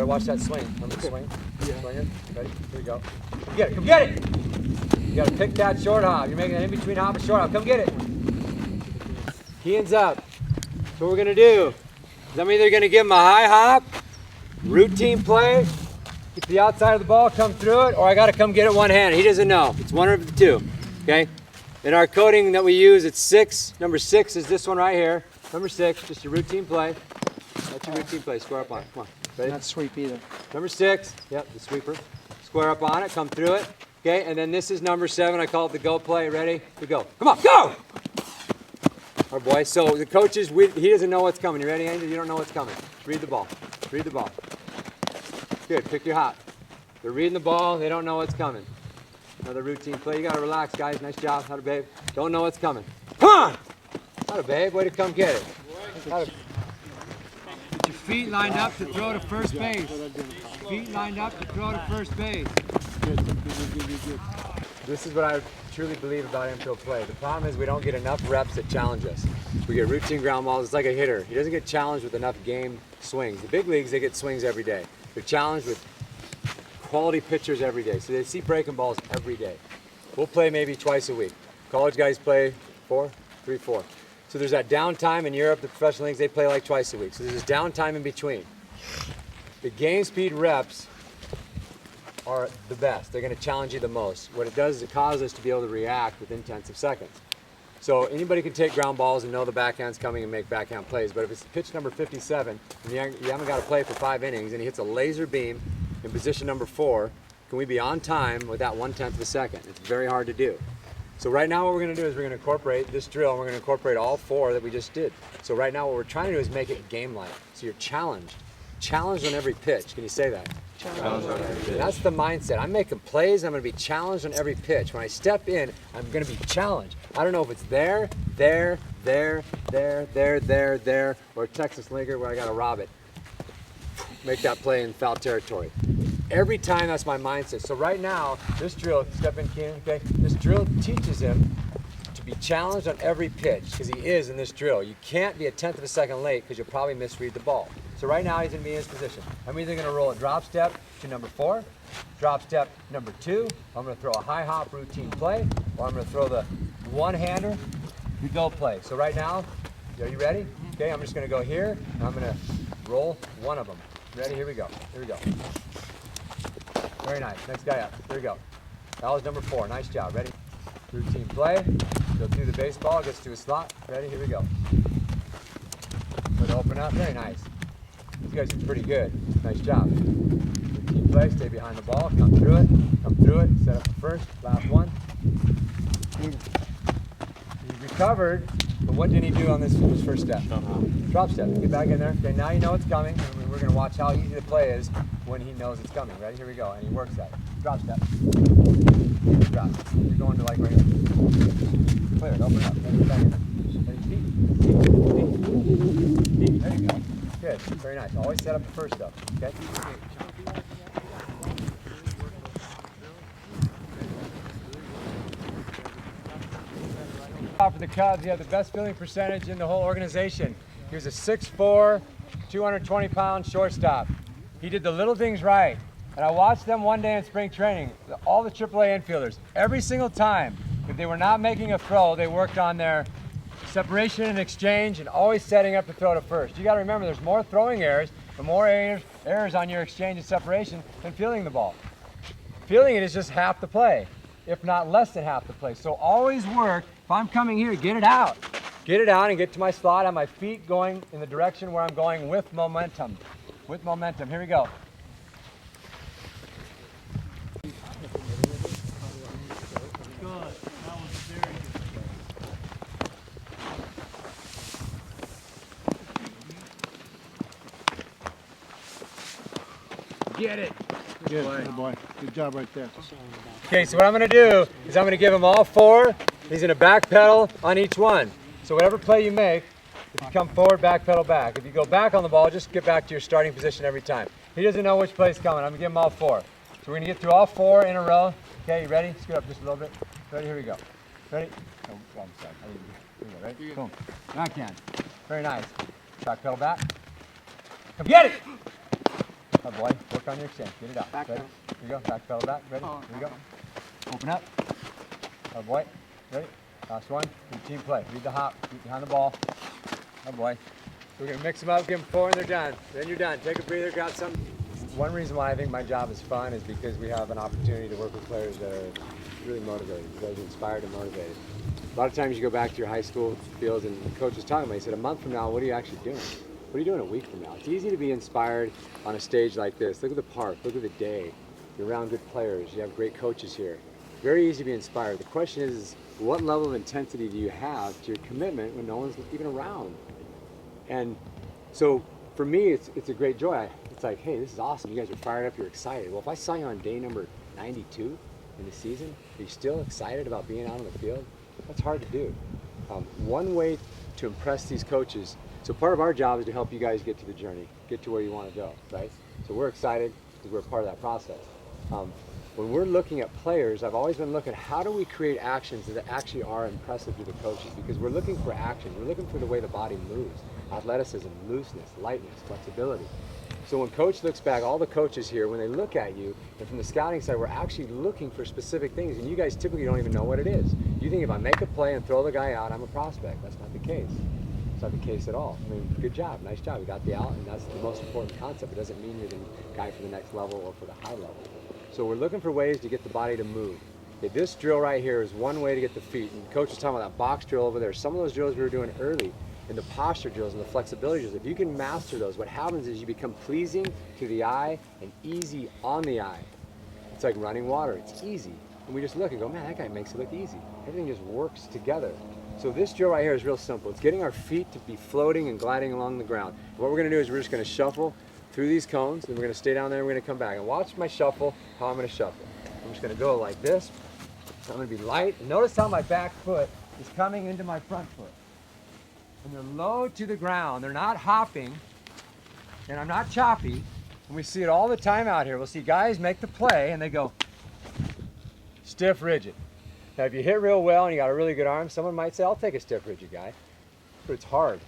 Gotta watch that swing. Remember the swing? Yeah. Swing it. Ready? Here we go. Come get it. Come get it. You gotta pick that short hop. You're making an in-between hop and short hop. Come get it. Key-ins up. So what we're gonna do is I'm either gonna give him a high hop, routine play, get the outside of the ball, come through it, or I gotta come get it one-handed. He doesn't know. It's one of the two. Okay? In our coding that we use, it's 6. Number 6 is this one right here. Number 6, just your routine play. That's your routine play. Square up on it. Come on. Ready? Not sweep either. Number 6. Yep, the sweeper. Square up on it. Come through it. Okay, and then this is number 7. I call it the go play. Ready? We go. Come on, go! Our boy. So the coaches, he doesn't know what's coming. You ready, Andrew? You don't know what's coming. Read the ball. Read the ball. Good. Pick your hop. They're reading the ball. They don't know what's coming. Another routine play. You got to relax, guys. Nice job. How'd babe? Don't know what's coming. Come on! How'd babe? Way to come get it. Get your feet lined up to throw to first base. Feet lined up to throw to first base. This is what I truly believe about infield play. The problem is we don't get enough reps that challenge us. We get routine ground balls. It's like a hitter. He doesn't get challenged with enough game swings. The big leagues, they get swings every day. They're challenged with quality pitchers every day. So they see breaking balls every day. We'll play maybe twice a week. College guys play 4. So there's that downtime in Europe, the professional leagues, they play like twice a week. So there's this downtime in between. The game speed reps are the best. They're going to challenge you the most. What it does is it causes us to be able to react within tenths of seconds. So anybody can take ground balls and know the backhand's coming and make backhand plays. But if it's pitch number 57 and you haven't got to play for 5 innings and he hits a laser beam in position number 4, can we be on time with that 1/10 of a second? It's very hard to do. So right now what we're going to do is we're going to incorporate this drill and we're going to incorporate all 4 that we just did. So right now what we're trying to do is make it game-like. So you're challenged. Challenged on every pitch. Can you say that? Challenged on every pitch. That's the mindset. I'm making plays. I'm going to be challenged on every pitch. When I step in, I'm going to be challenged. I don't know if it's there, or Texas Linker where I got to rob it. Make that play in foul territory. Every time, that's my mindset. So right now, this drill, step in, Keenan, okay? This drill teaches him to be challenged on every pitch, because he is in this drill. You can't be a 1/10 of a second late, because you'll probably misread the ball. So right now, he's going to be in his position. I'm either going to roll a drop step to number 4, drop step number 2, I'm going to throw a high hop routine play, or I'm going to throw the one-hander, the go play. So right now, are you ready? Okay, I'm just going to go here, and I'm going to roll one of them. Ready? Here we go. Here we go. Very nice. Next guy up. Here we go. That was number 4. Nice job. Ready? Routine play. Go through the baseball. Gets to a slot. Ready? Here we go. Put it open up. Very nice. These guys are pretty good. Nice job. Routine play. Stay behind the ball. Come through it. Come through it. Set up the first. Last one. He recovered. But what did he do on this first step? Drop step. Get back in there. Okay, now you know it's coming. We're going to watch how easy the play is when he knows it's coming. Ready? Here we go. And he works at it. Drop step. Drop. You're going to like right here. Clear it. Open it up. Ready? Back in there. Ready? There you go. Good. Very nice. Always set up the first stuff. Okay? For the Cubs, he had the best fielding percentage in the whole organization. He was a 6'4", 220-pound shortstop. He did the little things right. And I watched them one day in spring training, all the AAA infielders. Every single time, if they were not making a throw, they worked on their separation and exchange and always setting up to throw to first. You got to remember, there's more throwing errors and more errors on your exchange and separation than fielding the ball. Fielding it is just half the play, if not less than half the play. So always work. If I'm coming here, get it out. Get it out and get to my slot. Have my feet going in the direction where I'm going with momentum. With momentum. Here we go. Get it. Good boy. Good job right there. Okay, so what I'm going to do is I'm going to give him all 4. He's going to backpedal on each one. So whatever play you make, if you come forward, backpedal back. If you go back on the ball, just get back to your starting position every time. He doesn't know which play's coming. I'm going to give him all 4. So we're going to get through all 4 in a row. Okay, you ready? Scoot up just a little bit. Ready? Here we go. Ready? Oh, wrong side. Here we go, right? Boom. Backhand. Very nice. Backpedal back. Come get it! Good boy. Work on your exchange. Get it out. Back Ready? pedal. Here you go. Back pedal back. Ready? Oh, Here you go. Open up. Good boy. Ready? Last one. Routine play. Read the hop. Get behind the ball. Good boy. We're going to mix them up, give them 4, and they're done. Then you're done. Take a breather, grab something. One reason why I think my job is fun is because we have an opportunity to work with players that are really motivated. You guys are inspired and motivated. A lot of times you go back to your high school fields and the coach was talking about it. He said, a month from now, what are you actually doing? What are you doing a week from now? It's easy to be inspired on a stage like this. Look at the park. Look at the day. You're around good players. You have great coaches here. Very easy to be inspired. The question is what level of intensity do you have to your commitment when no one's even around? And so for me, it's a great joy. It's like, hey, this is awesome. You guys are fired up. You're excited. Well, if I saw you on day number 92 in the season, are you still excited about being out on the field? That's hard to do. One way to impress these coaches, so part of our job is to help you guys get to the journey, get to where you want to go, right? So we're excited because we're part of that process. When we're looking at players, I've always been looking, how do we create actions that actually are impressive to the coaches? Because we're looking for action. We're looking for the way the body moves, athleticism, looseness, lightness, flexibility. So when coach looks back, all the coaches here, when they look at you, and from the scouting side, we're actually looking for specific things, and you guys typically don't even know what it is. You think if I make a play and throw the guy out, I'm a prospect. That's not the case. It's not the case at all. I mean, good job, nice job. You got the out, and that's the most important concept. It doesn't mean you're the guy for the next level or for the high level. So we're looking for ways to get the body to move. Okay, this drill right here is one way to get the feet. And coach was talking about that box drill over there. Some of those drills we were doing early, and the posture drills and the flexibility drills, if you can master those, what happens is you become pleasing to the eye and easy on the eye. It's like running water, it's easy. And we just look and go, man, that guy makes it look easy. Everything just works together. So this drill right here is real simple. It's getting our feet to be floating and gliding along the ground. And what we're gonna do is we're just gonna shuffle through these cones, and we're gonna stay down there and we're gonna come back. And watch my shuffle, how I'm gonna shuffle. I'm just gonna go like this. I'm gonna be light. And notice how my back foot is coming into my front foot. And they're low to the ground. They're not hopping, and I'm not choppy. And we see it all the time out here. We'll see guys make the play, and they go stiff, rigid. Now, if you hit real well and you got a really good arm, someone might say, I'll take a stiff, rigid guy. But it's hard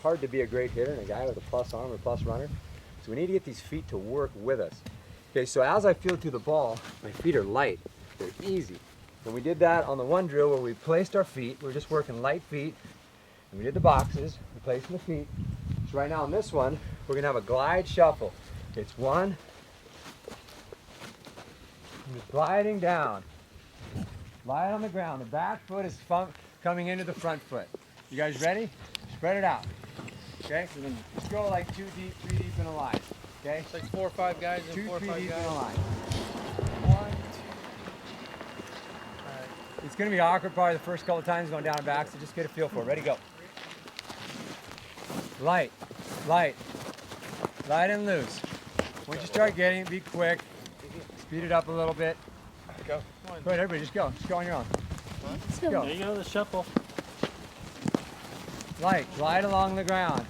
to be a great hitter and a guy with a plus arm or plus runner. So we need to get these feet to work with us. Okay, so as I feel through the ball, my feet are light. They're easy. And we did that on the one drill where we placed our feet. We're just working light feet. And we did the boxes, replacing the feet. So right now on this one, we're gonna have a glide shuffle. It's one. I'm just gliding down. Light on the ground. The back foot is coming into the front foot. You guys ready? Spread it out. Okay? Just go like 2 deep, 3 deep in a line. Okay? It's like 4 or 5 guys and 2, 4 or 3 5 deep guys. in a line. 1, 2. All right. It's gonna be awkward probably the first couple of times going down and back, so just get a feel for it. Ready, go. Light, light, light and loose. Once you start getting it, be quick. Speed it up a little bit. Go. Come on. Go ahead, everybody, just go. Just go on your own. Let's go. There you go, the shuffle. Light, glide along the ground.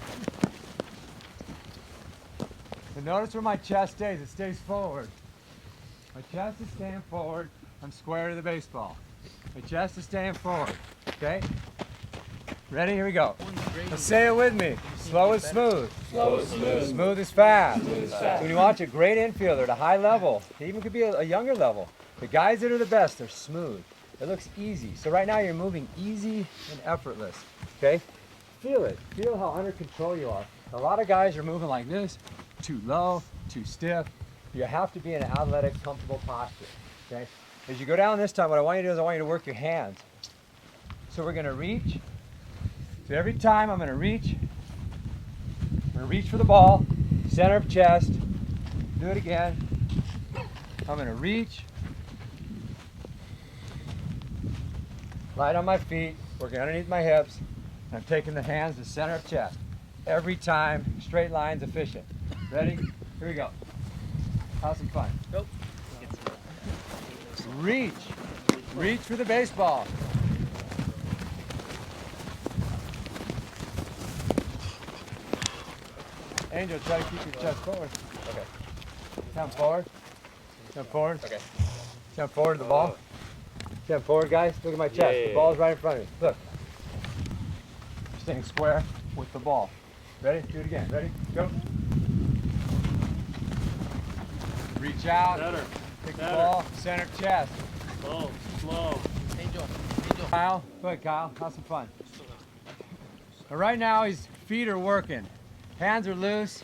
And notice where my chest stays. It stays forward. My chest is staying forward. I'm square to the baseball. My chest is staying forward. Okay? Ready? Here we go. Let's say it with me. Slow is smooth. Slow is smooth. Smooth is fast. So when you watch a great infielder at a high level, it even could be a younger level, the guys that are the best, they're smooth. It looks easy. So right now you're moving easy and effortless. Okay? Feel it. Feel how under control you are. A lot of guys are moving like this, too low, too stiff. You have to be in an athletic, comfortable posture. Okay? As you go down this time, what I want you to do is I want you to work your hands. So we're gonna reach. So every time I'm gonna reach for the ball, center of chest. Do it again. I'm gonna reach. Light on my feet, working underneath my hips. And I'm taking the hands to center of chest. Every time, straight lines, efficient. Ready? Here we go. Have some fun. Go. Reach. Reach for the baseball. Angel, try to keep your chest forward. Okay. Come forward. Come forward. Okay. Come forward to the ball. Come forward, guys. Look at my chest. Yeah. The ball's right in front of me. Look. Staying square with the ball. Ready? Do it again. Ready? Go. Reach out. Better. Pick the Better. ball. Center chest. Slow. Slow. Kyle, go ahead, Kyle. Have some fun. But right now, his feet are working. Hands are loose.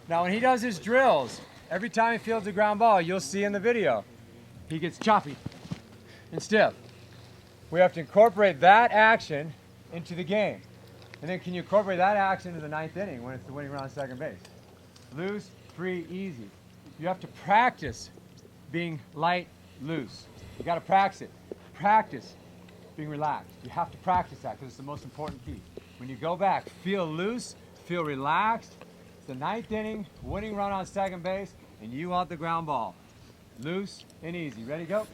Now, when he does his drills, every time he fields a ground ball, you'll see in the video, he gets choppy and stiff. We have to incorporate that action into the game. And then can you incorporate that action into the ninth inning when it's the winning run on second base? Loose, free, easy. You have to practice being light, loose. You got to practice it. Practice being relaxed. You have to practice that because it's the most important key. When you go back, feel loose, feel relaxed. It's the ninth inning, winning run on second base, and you want the ground ball. Loose and easy. Ready, go?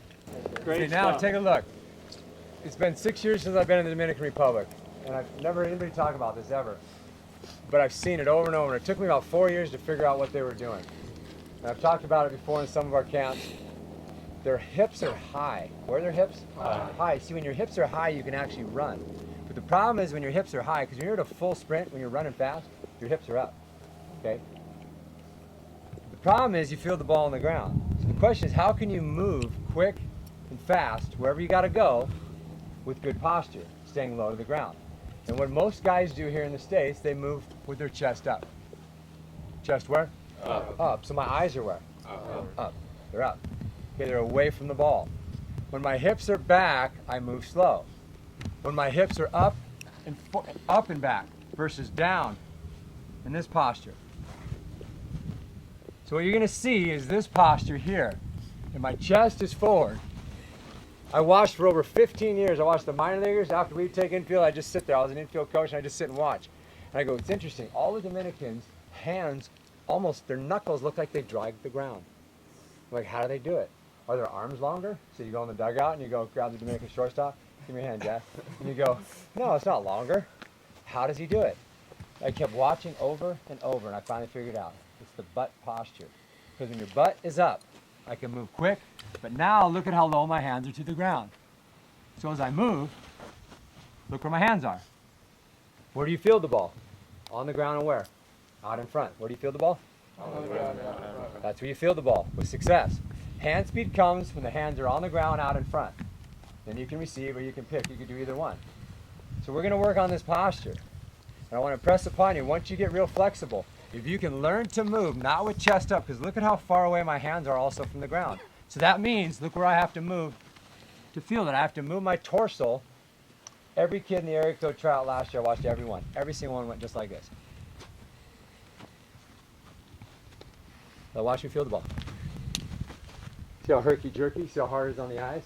Great Okay, now stuff. take a look. It's been 6 years since I've been in the Dominican Republic, and I've never heard anybody talk about this ever. But I've seen it over and over, and it took me about 4 years to figure out what they were doing. And I've talked about it before in some of our camps. Their hips are high. Where are their hips? High. See, when your hips are high, you can actually run. But the problem is when your hips are high, because when you're at a full sprint, when you're running fast, your hips are up, okay? The problem is you feel the ball on the ground. So the question is, how can you move quick and fast wherever you gotta go with good posture, staying low to the ground? And what most guys do here in the States, they move with their chest up. Chest where? Up. So my eyes are where? Up. They're up. Okay, they're away from the ball. When my hips are back, I move slow. When my hips are up and back versus down in this posture. So what you're gonna see is this posture here. And my chest is forward. I watched for over 15 years. I watched the minor leaguers. After we take infield, I just sit there. I was an infield coach and I just sit and watch. And I go, it's interesting. All the Dominicans, hands, almost their knuckles look like they drag the ground. I'm like, how do they do it? Are their arms longer? So you go in the dugout and you go grab the Dominican shortstop. Give me your hand, Jeff. And you go, no, it's not longer. How does he do it? I kept watching over and over, and I finally figured out. It's the butt posture. Because when your butt is up, I can move quick, but now look at how low my hands are to the ground. So as I move, look where my hands are. Where do you field the ball? On the ground and where? Out in front. Where do you field the ball? On the ground. That's where you field the ball with success. Hand speed comes when the hands are on the ground out in front. Then you can receive or you can pick. You can do either one. So we're going to work on this posture. And I want to press upon you, once you get real flexible, if you can learn to move, not with chest up, because look at how far away my hands are also from the ground. So that means, look where I have to move to field it. I have to move my torso. Every kid in the area code tryout last year, I watched every one. Every single one went just like this. Now watch me field the ball. See how herky-jerky? See how hard it is on the eyes?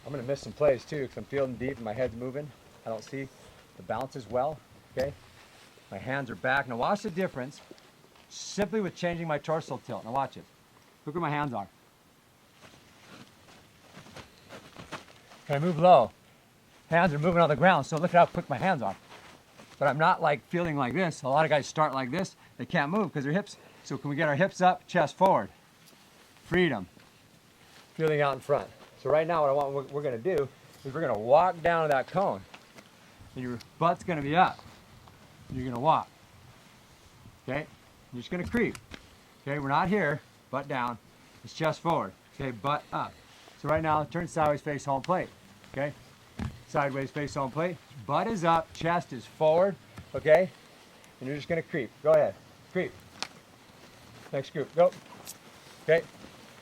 I'm going to miss some plays too because I'm fielding deep and my head's moving. I don't see the bounce as well, okay? My hands are back. Now watch the difference simply with changing my torso tilt. Now watch it. Look where my hands are. Can I move low? Hands are moving on the ground, so look at how quick my hands are. But I'm not like feeling like this. A lot of guys start like this. They can't move because their hips. So can we get our hips up, chest forward? Freedom. Feeling out in front. So right now what we're going to do is we're going to walk down to that cone. And your butt's going to be up. You're going to walk. Okay? You're just going to creep. Okay? We're not here. Butt down. It's chest forward. Okay? Butt up. So right now, turn sideways, face home plate. Okay? Sideways, face home plate. Butt is up. Chest is forward. Okay? And you're just going to creep. Go ahead. Creep. Next group. Go. Okay?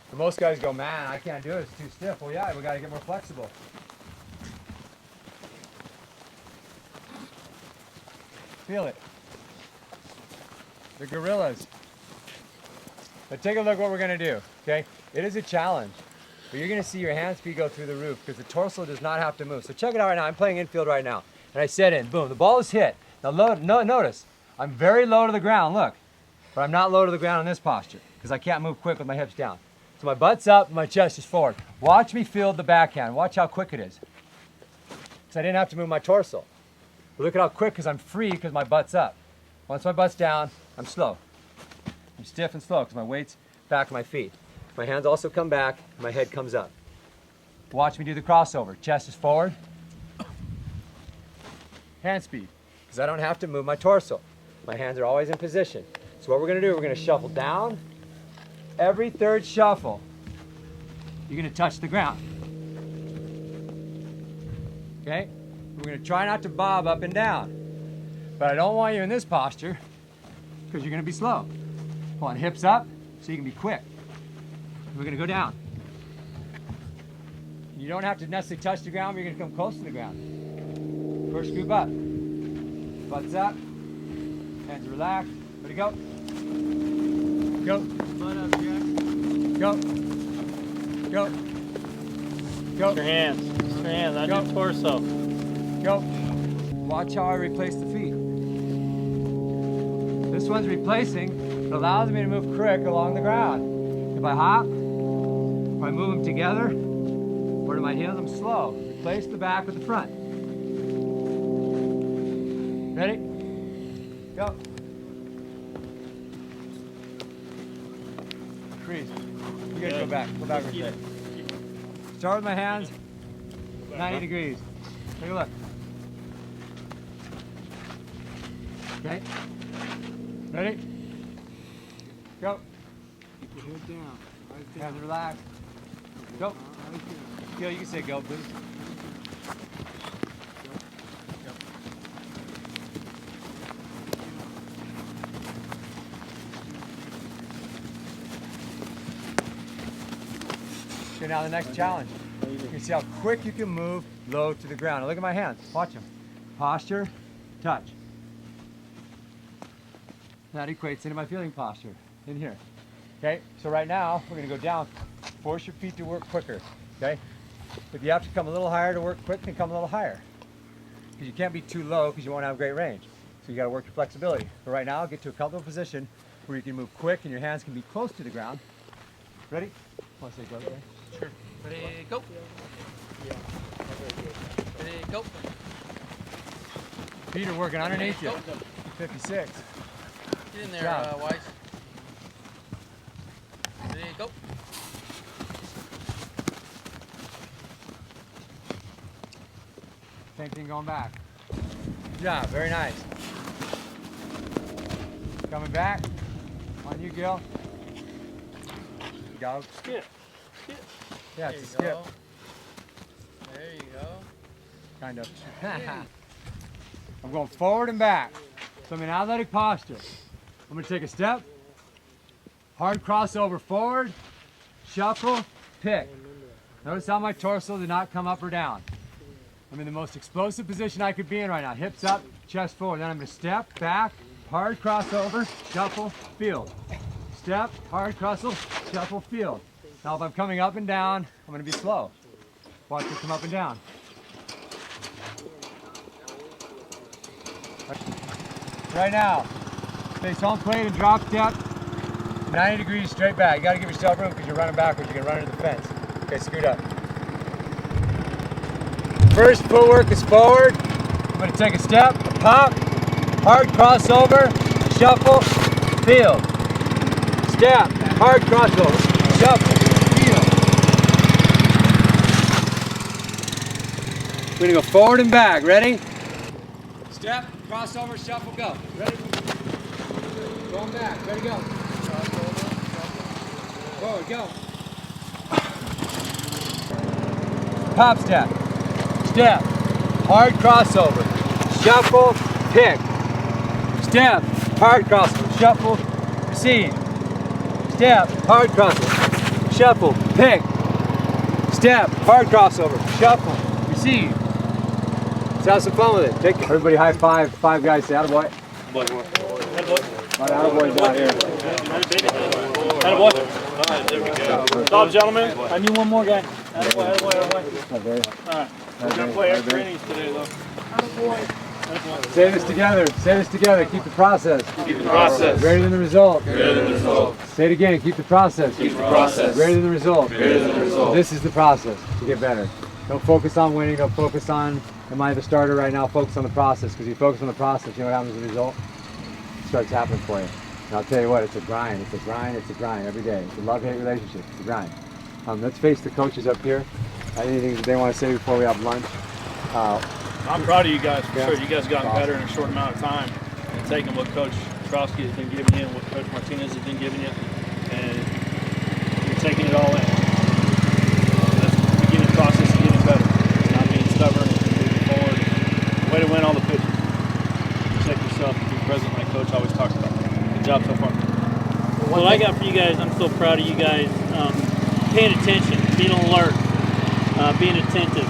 For most guys go, man, I can't do it. It's too stiff. Well, yeah, we got to get more flexible. Feel it. The gorillas. Now take a look what we're going to do, okay? It is a challenge, but you're going to see your hand speed go through the roof because the torso does not have to move. So check it out right now. I'm playing infield right now, and I set in. Boom. The ball is hit. Now notice, I'm very low to the ground, look. But I'm not low to the ground in this posture because I can't move quick with my hips down. So my butt's up, and my chest is forward. Watch me field the backhand. Watch how quick it is. Because I didn't have to move my torso. But look at how quick because I'm free because my butt's up. Once my butt's down, I'm slow. I'm stiff and slow because my weight's back of my feet. My hands also come back, my head comes up. Watch me do the crossover. Chest is forward. Hand speed, because I don't have to move my torso. My hands are always in position. So what we're going to do, we're going to shuffle down every third shuffle, you're gonna touch the ground. Okay? We're gonna try not to bob up and down. But I don't want you in this posture because you're gonna be slow. Pull on hips up so you can be quick. We're gonna go down. You don't have to necessarily touch the ground, but you're gonna come close to the ground. First scoop up. Butts up. Hands relaxed. Ready, go. Go. Butt up, Jack. Go. Go. Go. Your hands on Go. your torso. Go. Watch how I replace the feet. This one's replacing. It allows me to move quick along the ground. If I hop, if I move them together, or to my heels, I'm slow. Replace the back with the front. Ready? Go. Freeze. You guys go back. Go back real quick. Start with my hands. 90 degrees. Take a look. Okay. Ready? Go. Keep your head down. Eyes down. Hands relaxed. Go. Eyes down. Gil, you can say go, please. Okay, now the next challenge. You can see how quick you can move low to the ground. Now look at my hands. Watch them. Posture, touch. That equates into my feeling posture in here. Okay, so right now we're going to go down. Force your feet to work quicker. Okay, if you have to come a little higher to work quick, then come a little higher. Because you can't be too low because you won't have great range. So you got to work your flexibility. But right now, get to a comfortable position where you can move quick and your hands can be close to the ground. Ready? Want to say go there? Sure. Ready, go. Ready, go. Feet are working underneath you. 56. Get in there, Job. Wise. Ready, go. Same thing going back. Good job, very nice. Coming back. On you, Gil. Go. Skip. Yeah, There it's a you skip. go. There you go. Kind of. I'm going forward and back. So I'm in athletic posture. I'm going to take a step. Hard crossover forward. Shuffle. Pick. Notice how my torso did not come up or down. I'm in the most explosive position I could be in right now. Hips up, chest forward. Then I'm going to step back. Hard crossover. Shuffle. Field. Step. Hard crossover. Shuffle. Field. Now if I'm coming up and down, I'm going to be slow. Watch me come up and down. Right now, face home plate and drop step, 90 degrees straight back. You got to give yourself room because you're running backwards. You're going to run into the fence. Okay, scoot up. First footwork is forward. I'm going to take a step, a pop, hard crossover, shuffle, field. Step, hard crossover, shuffle, field. We're going to go forward and back. Ready? Step, crossover, shuffle, go. Ready? Going back. Ready, go. Forward, go. Pop step. Step. Hard crossover. Shuffle, pick. Step. Hard crossover. Shuffle, proceed. Step. Hard crossover. Shuffle, pick. Step. Hard crossover. Shuffle, proceed. Let's have some fun with it. Take everybody high five. Five guys say attaboy. My attaboy's out here. Attaboy. Stop, gentlemen. I need one more guy. Attaboy, attaboy, attaboy. Okay. Alright. We're gonna play extra innings today, though. Say this together. Say this together. Keep the process. Keep the process. Greater than the result. Greater than the result. Say it again. Keep the process. Keep the process. Greater than the result. Greater than the result. This is the process to get better. Don't focus on winning. Don't focus on, am I the starter right now? Focus on the process. Because you focus on the process, you know what happens as a result? It starts happening for you. And I'll tell you what, it's a grind. It's a grind. It's a grind every day. It's a love-hate relationship. It's a grind. Let's face the coaches up here. Anything that they want to say before we have lunch? I'm proud of you guys, for Yeah. sure. You guys gotten better in a short amount of time and taking what Coach Trosky has been giving you and what Coach Martinez has been giving you and it all in. That's the beginning process of getting better. It's not being stubborn, moving forward. Way to win all the pitches. Check yourself and be present like Coach always talks about. Good job so far. What I got for you guys, I'm so proud of you guys. Paying attention, being alert, being attentive.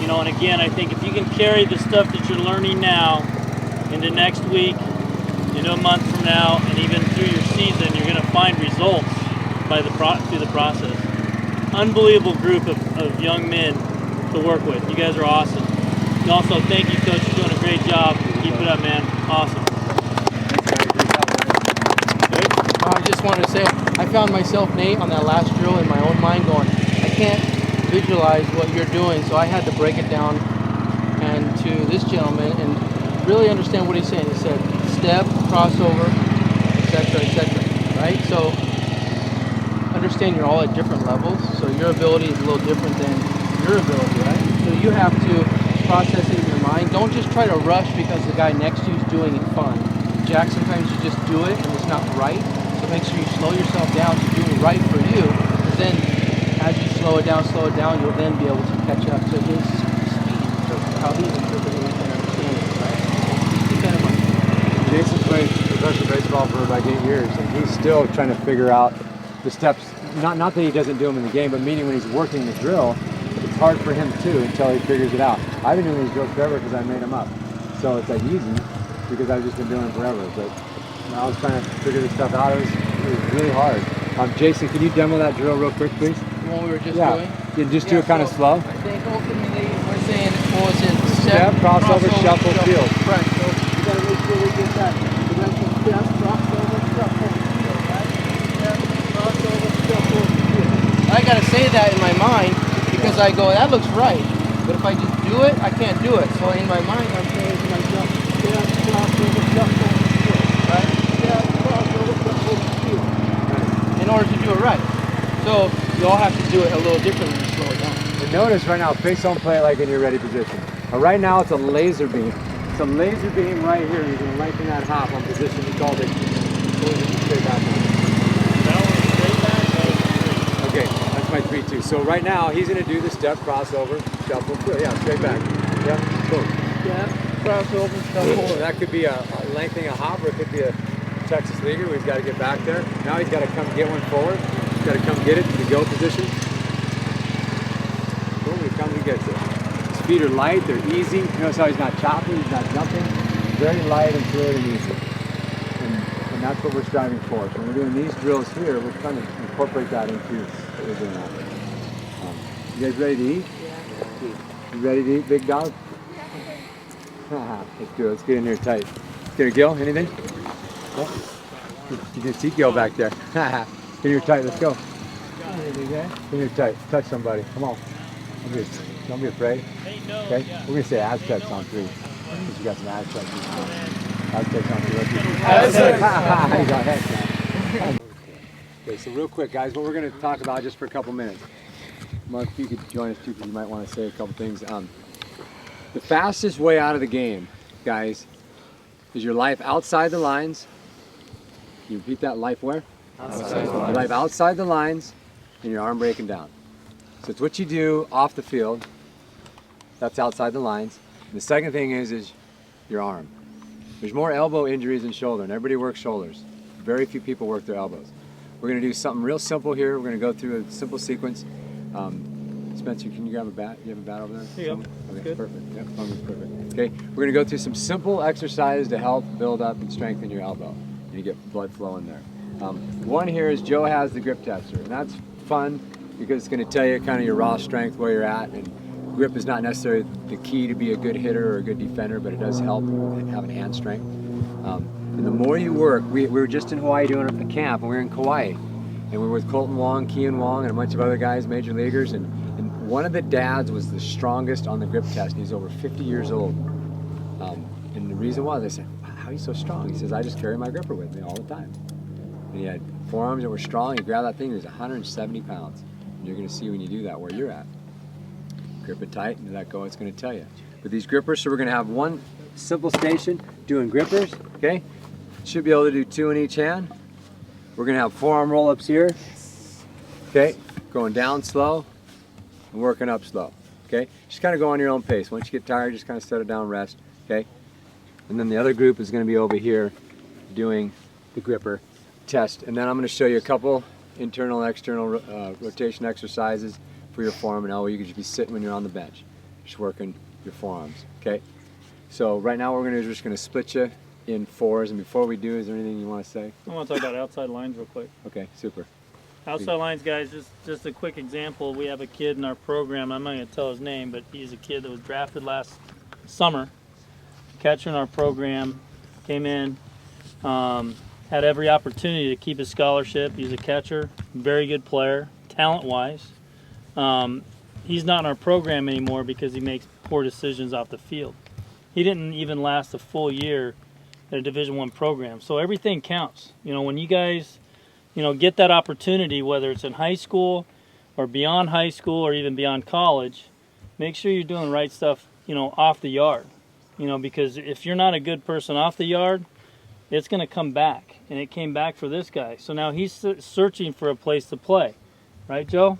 You know, and again, I think if you can carry the stuff that you're learning now into next week, into a month from now, and even through your season, you're going to find results through the process. Unbelievable group of young men to work with. You guys are awesome. And also, thank you, Coach. You're doing a great job. Keep it up, man. Awesome. I just wanted to say, I found myself, Nate, on that last drill in my own mind going, I can't visualize what you're doing, so I had to break it down and to this gentleman and really understand what he's saying. He said, step, crossover, etc., right? So understand you're all at different levels, so your ability is a little different than your ability, right? So you have to process it in your mind. Don't just try to rush because the guy next to you is doing it fun. Jack, sometimes you just do it and it's not right. So make sure you slow yourself down to do it right for you. Because then as you slow it down, you'll then be able to catch up to his speed. So how he interprets it and understands it, right? Keep that in mind. Jason played professional baseball for like 8 years, and he's still trying to figure out the steps. Not that he doesn't do them in the game, but meaning when he's working the drill, it's hard for him too until he figures it out. I've been doing these drills forever because I made them up. So it's like easy because I've just been doing them forever. But when I was trying to figure this stuff out, it was really hard. Jason, can you demo that drill real quick, please? The one we were just Yeah. doing? You just do it kind of so slow. I think ultimately we're saying, what was it? Step, crossover, shuffle, field. Right, so we gotta make sure we get that. So that's a step, crossover, shuffle, field, right? Step, crossover, shuffle, field. I gotta say that in my mind because I go, that looks right. But if I just do it, I can't do it. So in my mind, I'm saying to myself, step, crossover, shuffle, field, right? Step, crossover, shuffle, field. In order to do it right. So you all have to do it a little differently to slow it down. And notice right now, face on play like in your ready position. Right now it's a laser beam. It's a laser beam right here. You're going to lengthen that hop on position. We called it. Straight back on. Okay, that's my 3-2. So right now he's going to do the step, crossover, shuffle, field. Yeah, straight back. Yeah, boom. Step, crossover, shuffle. That could be a lengthening a hop, or it could be a Texas leaguer where he's got to get back there. Now he's got to come get one forward. He's got to come get it to the go position. Boom, he comes and gets it. His feet are light, they're easy. Notice how he's not chopping, he's not jumping. Very light and fluid and easy. And that's what we're striving for. So when we're doing these drills here, we're trying to incorporate that into what we're doing out there. You guys ready to eat? Yeah. You ready to eat, big dog? Let's do it. Let's get in here tight. Get a Gil, anything? Oh. You can see Gil back there. Get in here tight, let's go. Get in here tight. Touch somebody. Come on. Don't be afraid. Okay? We're going to say Aztecs on 3. Because you got some Aztecs. Aztecs on 3. Aztecs. Okay, so real quick, guys, what we're going to talk about just for a couple minutes. Mark, if you could join us too, because you might want to say a couple things. The fastest way out of the game, guys, is your life outside the lines. Can you repeat that? Life where? Outside the lines. Your life outside the lines and your arm breaking down. So it's what you do off the field. That's outside the lines. And the second thing is your arm. There's more elbow injuries than shoulder, and everybody works shoulders. Very few people work their elbows. We're going to do something real simple here. We're going to go through a simple sequence. Spencer, can you grab a bat? You have a bat over there? Here you go. Okay, Good. perfect. Yep, thumb's perfect. Okay, we're going to go through some simple exercises to help build up and strengthen your elbow. And you get blood flow in there. One here is Joe has the grip tester, and that's fun because it's going to tell you kind of your raw strength, where you're at. And grip is not necessarily the key to be a good hitter or a good defender, but it does help with having hand strength. And the more you work, we were just in Hawaii doing a camp, and we were in Kauai. And we were with Colton Wong, Kian Wong, and a bunch of other guys, major leaguers. And one of the dads was the strongest on the grip test, and he's over 50 years old. And the reason why, they said, how are you so strong? He says, I just carry my gripper with me all the time. And he had forearms that were strong. He grabbed that thing, he was 170 pounds. And you're going to see when you do that where you're at. Grip it tight and let go, it's going to tell you. With these grippers, so we're going to have one simple station doing grippers, okay? Should be able to do 2 in each hand. We're going to have forearm roll-ups here, okay? going down slow and working up slow. Okay, just kind of go on your own pace. Once you get tired, just kind of set it down, rest. Okay, and then the other group is going to be over here doing the gripper test, and then I'm going to show you a couple internal and external rotation exercises for your forearm, and you could just be sitting when you're on the bench, just working your forearms. Okay, so right now what we're going to do is we're just going to split you in fours, and before we do, is there anything you want to say? I want to talk about outside lines real quick. Okay, super. Outside lines, guys, just a quick example. We have a kid in our program, I'm not going to tell his name, but he's a kid that was drafted last summer. Catcher in our program, came in, had every opportunity to keep his scholarship. He's a catcher, very good player, talent-wise. He's not in our program anymore because he makes poor decisions off the field. He didn't even last a full year at a Division I program. So everything counts. You know, when you guys get that opportunity, whether it's in high school or beyond high school or even beyond college, make sure you're doing the right stuff, off the yard. Because if you're not a good person off the yard, it's going to come back. And it came back for this guy. So now he's searching for a place to play. Right, Joe?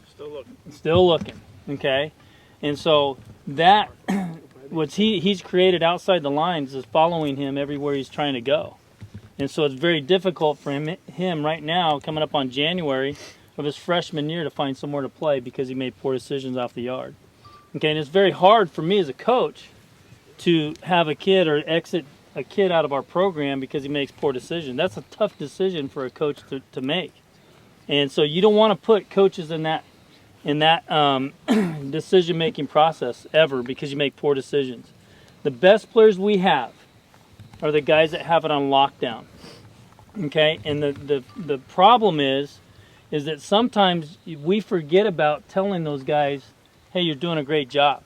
Still looking. Still looking, okay? And so that, what he's created outside the lines is following him everywhere he's trying to go. And so it's very difficult for him right now, coming up on January of his freshman year, to find somewhere to play because he made poor decisions off the yard. Okay, and it's very hard for me as a coach to have a kid or exit a kid out of our program because he makes poor decisions. That's a tough decision for a coach to make. And so you don't want to put coaches in that decision-making process ever because you make poor decisions. The best players we have are the guys that have it on lockdown. Okay, and the problem is that sometimes we forget about telling those guys, hey, you're doing a great job.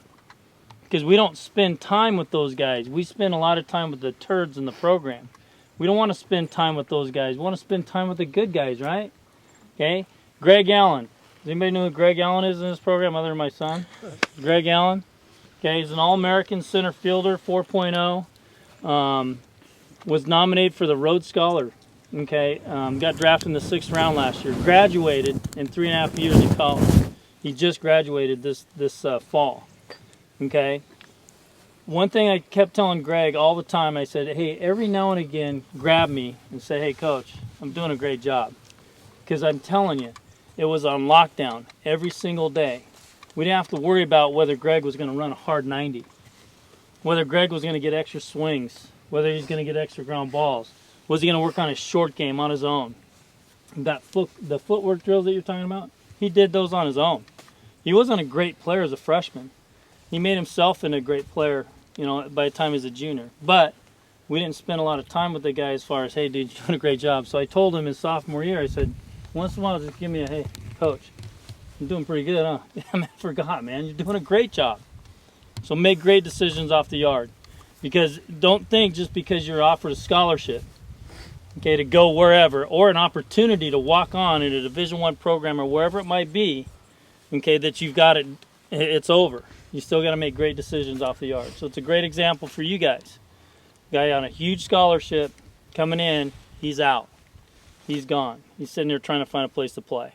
Because we don't spend time with those guys. We spend a lot of time with the turds in the program. We don't want to spend time with those guys. We want to spend time with the good guys, right? Okay, Greg Allen. Does anybody know who Greg Allen is in this program other than my son? Greg Allen. Okay, he's an All-American center fielder, 4.0. Was nominated for the Rhodes Scholar. Okay, got drafted in the 6th round last year. Graduated in 3.5 years in college. He just graduated this fall. Okay. One thing I kept telling Greg all the time, I said, hey, every now and again, grab me and say, hey, coach, I'm doing a great job. Because I'm telling you, it was on lockdown every single day. We didn't have to worry about whether Greg was going to run a hard 90, whether Greg was going to get extra swings, whether he's going to get extra ground balls. Was he going to work on his short game on his own? The footwork drills that you're talking about, he did those on his own. He wasn't a great player as a freshman. He made himself into a great player, by the time he was a junior. But we didn't spend a lot of time with the guy as far as, hey, dude, you're doing a great job. So I told him his sophomore year, I said, once in a while, just give me a, hey, coach, you're doing pretty good, huh? I forgot, man. You're doing a great job. So make great decisions off the yard. Because don't think just because you're offered a scholarship, okay, to go wherever, or an opportunity to walk on in a Division I program or wherever it might be, okay, that you've got it, it's over. You still got to make great decisions off the yard. So it's a great example for you guys. Guy on a huge scholarship coming in, he's out. He's gone. He's sitting there trying to find a place to play.